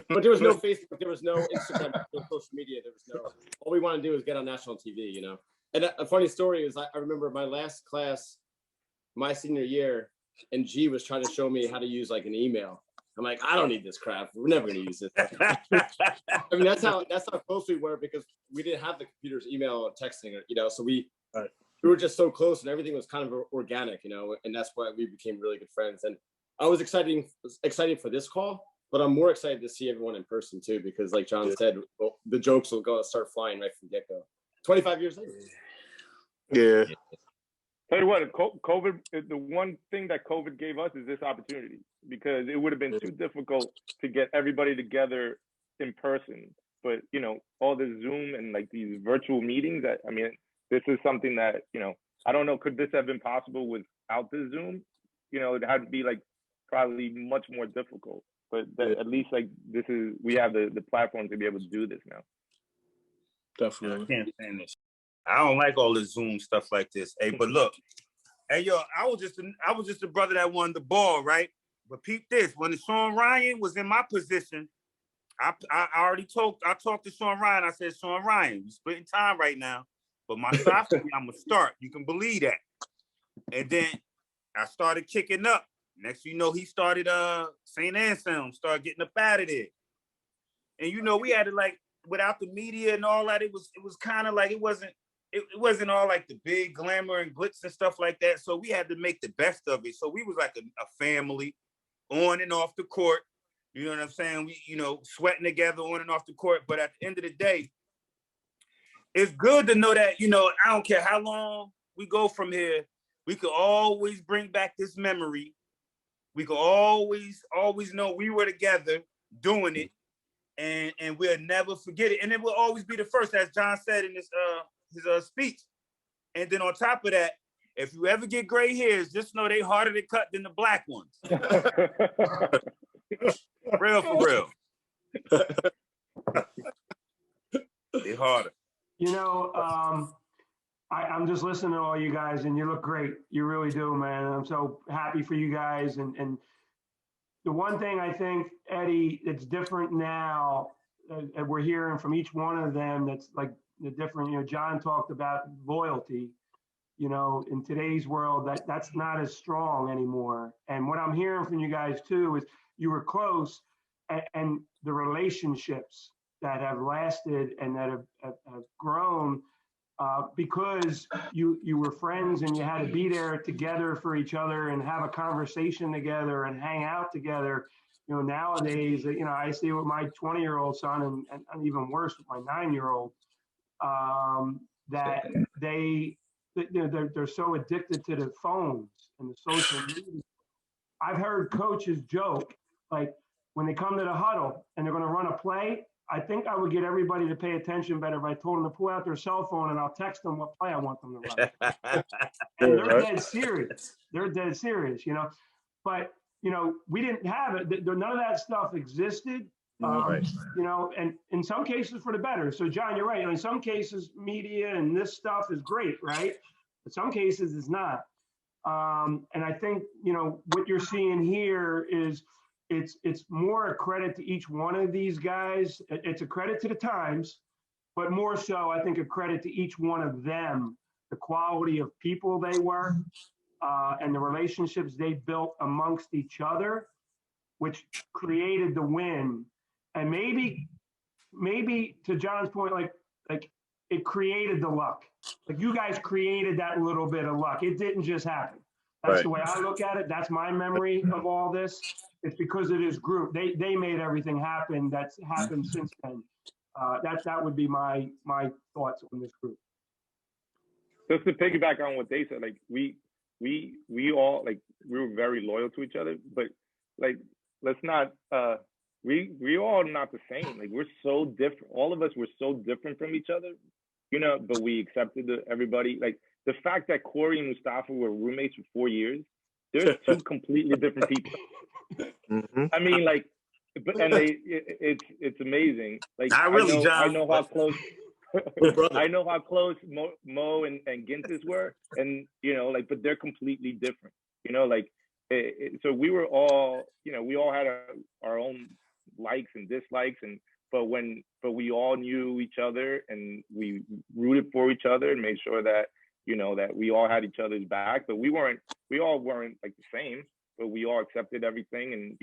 but there was no Facebook, there was no Instagram, no social media. There was no. All we wanted to do was get on national TV, you know. And a funny story is I remember my last class, my senior year, and G was trying to show me how to use like an email. I'm like, I don't need this crap. We're never going to use this. I mean, that's how close we were because we didn't have the computers, email, texting, you know. So we were just so close, and everything was kind of organic, you know. And that's why we became really good friends. And I was excited for this call, but I'm more excited to see everyone in person too, because like John said, well, the jokes will start flying right from the get go. 25 years later. Yeah. Tell you what, COVID, the one thing that COVID gave us is this opportunity, because it would have been too difficult to get everybody together in person. But, you know, all this Zoom and like these virtual meetings, I mean, this is something that, you know, I don't know, could this have been possible without the Zoom? You know, it had to be like probably much more difficult. But at least like we have the platform to be able to do this now. Definitely. I can't stand this. I don't like all the Zoom stuff like this. Hey, but look, hey yo, I was just a brother that won the ball, right? But peep this: when Sean Ryan was in my position, I talked to Sean Ryan. I said, Sean Ryan, you splitting time right now, but my sophomore, I'm gonna start. You can believe that. And then I started kicking up. Next, you know, he started St. Anselm, started getting up out of there. And you know, we had to like without the media and all that. It was kind of like it wasn't all like the big glamour and glitz and stuff like that. So we had to make the best of it. So we was like a family on and off the court. You know what I'm saying? We, you know, sweating together on and off the court. But at the end of the day, it's good to know that, you know, I don't care how long we go from here, we could always bring back this memory. We could always know we were together doing it, and we'll never forget it. And it will always be the first, as John said in his speech. And then on top of that, if you ever get gray hairs, just know they harder to cut than the black ones. Real for real. They harder. You know, I'm just listening to all you guys, and you look great. You really do, man. I'm so happy for you guys. And the one thing I think, Eddie, that's different now, and we're hearing from each one of them, that's like the different, you know, John talked about loyalty. You know, in today's world, that's not as strong anymore. And what I'm hearing from you guys too is you were close, and the relationships that have lasted and that have grown because you were friends and you had to be there together for each other and have a conversation together and hang out together. You know, nowadays, you know, I see with my 20-year-old son and even worse with my 9-year-old, that they're so addicted to the phones and the social media. I've heard coaches joke, like when they come to the huddle and they're going to run a play, I think I would get everybody to pay attention better if I told them to pull out their cell phone and I'll text them what play I want them to run. And they're dead serious. They're dead serious, you know. But, you know, we didn't have it. None of that stuff existed. You know, and in some cases for the better. So, John, you're right. You know, in some cases, media and this stuff is great, right? In some cases, it's not. And I think, you know, what you're seeing here is it's more a credit to each one of these guys. It's a credit to the Times, but more so, I think, a credit to each one of them, the quality of people they were, and the relationships they built amongst each other, which created the win. And maybe to John's point, like it created the luck. Like you guys created that little bit of luck. It didn't just happen. That's the way I look at it. That's my memory of all this. It's because of this group. They made everything happen that's happened since then. That would be my thoughts on this group. Just to piggyback on what they said, like we all, like, we were very loyal to each other, but like let's not we all not the same. Like we're so different. All of us were so different from each other, you know, but we accepted everybody. Like the fact that Corey and Mustafa were roommates for 4 years, they're two completely different people. I mean, like, but and it's amazing. Like Not really, John. I know how close I know how close Mo and Gintis were, and you know, like, but they're completely different. You know, like so we were all, we all had our own likes and dislikes, but we all knew each other and we rooted for each other and made sure that, that we all had each other's back. But we all weren't like the same, but we all accepted everything. And,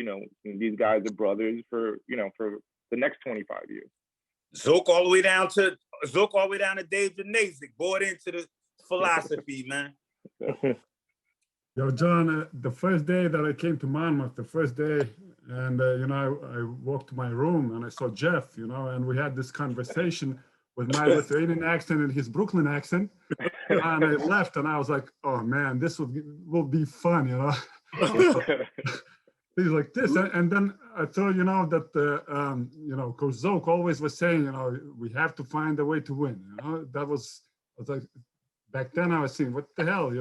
and these guys are brothers for the next 25 years. Zook all the way down to Dave Janazik, bought into the philosophy, man. Yo, John, the first day that I came to Monmouth, and I walked to my room and I saw Jeff, and we had this conversation with my Lithuanian accent and his Brooklyn accent. And I left and I was like, oh man, this will be fun, He's like this. And then I thought, that, Coach Zook always was saying, we have to find a way to win. I was like, back then I was saying, what the hell,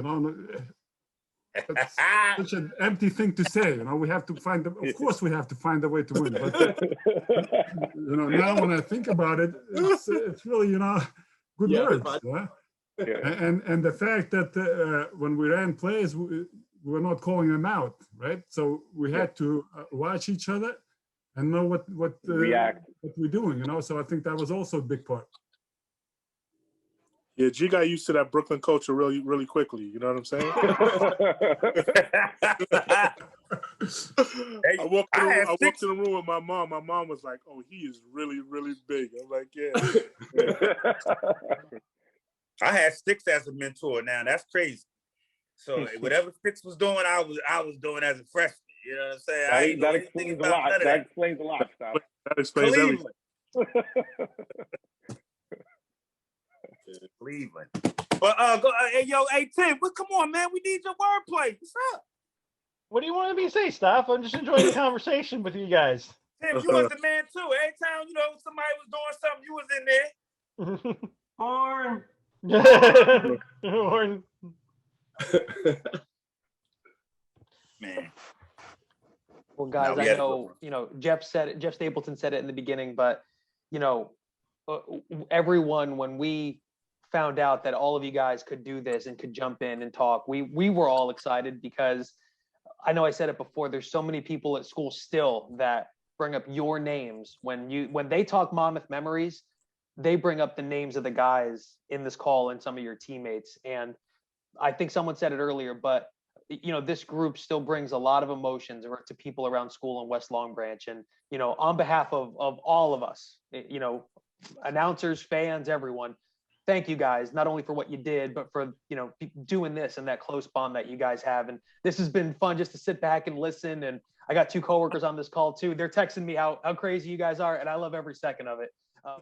It's such an empty thing to say, we have to find of course we have to find a way to win. But now when I think about it, it's really, good words. And the fact that when we ran plays, we were not calling them out, right? So we had to watch each other and know what react, what we're doing, So I think that was also a big part. Yeah, G got used to that Brooklyn culture really, really quickly. You know what I'm saying? I walked in the room with my mom. My mom was like, "Oh, he is really, really big." I'm like, "Yeah." I had Sticks as a mentor. Now that's crazy. So whatever Sticks was doing, I was doing as a freshman. You know what I'm saying? That explains a lot. That explains a lot. Stop. That explains everything. Cleveland. But hey Tim, come on, man. We need your wordplay. What's up? What do you want me to say, Steph? I'm just enjoying the conversation with you guys. Tim, you was the man too. Every time somebody was doing something, you was in there. Horn. Man. Well, guys, I know, Jeff Stapleton said it in the beginning, but everyone, when we found out that all of you guys could do this and could jump in and talk, we were all excited, because I know I said it before, there's so many people at school still that bring up your names when they talk Monmouth memories. They bring up the names of the guys in this call and some of your teammates. And I think someone said it earlier, but this group still brings a lot of emotions to people around school in West Long Branch. And on behalf of all of us, announcers, fans, everyone, thank you guys, not only for what you did, but for, doing this and that close bond that you guys have. And this has been fun just to sit back and listen. And I got 2 coworkers on this call too. They're texting me how crazy you guys are. And I love every second of it.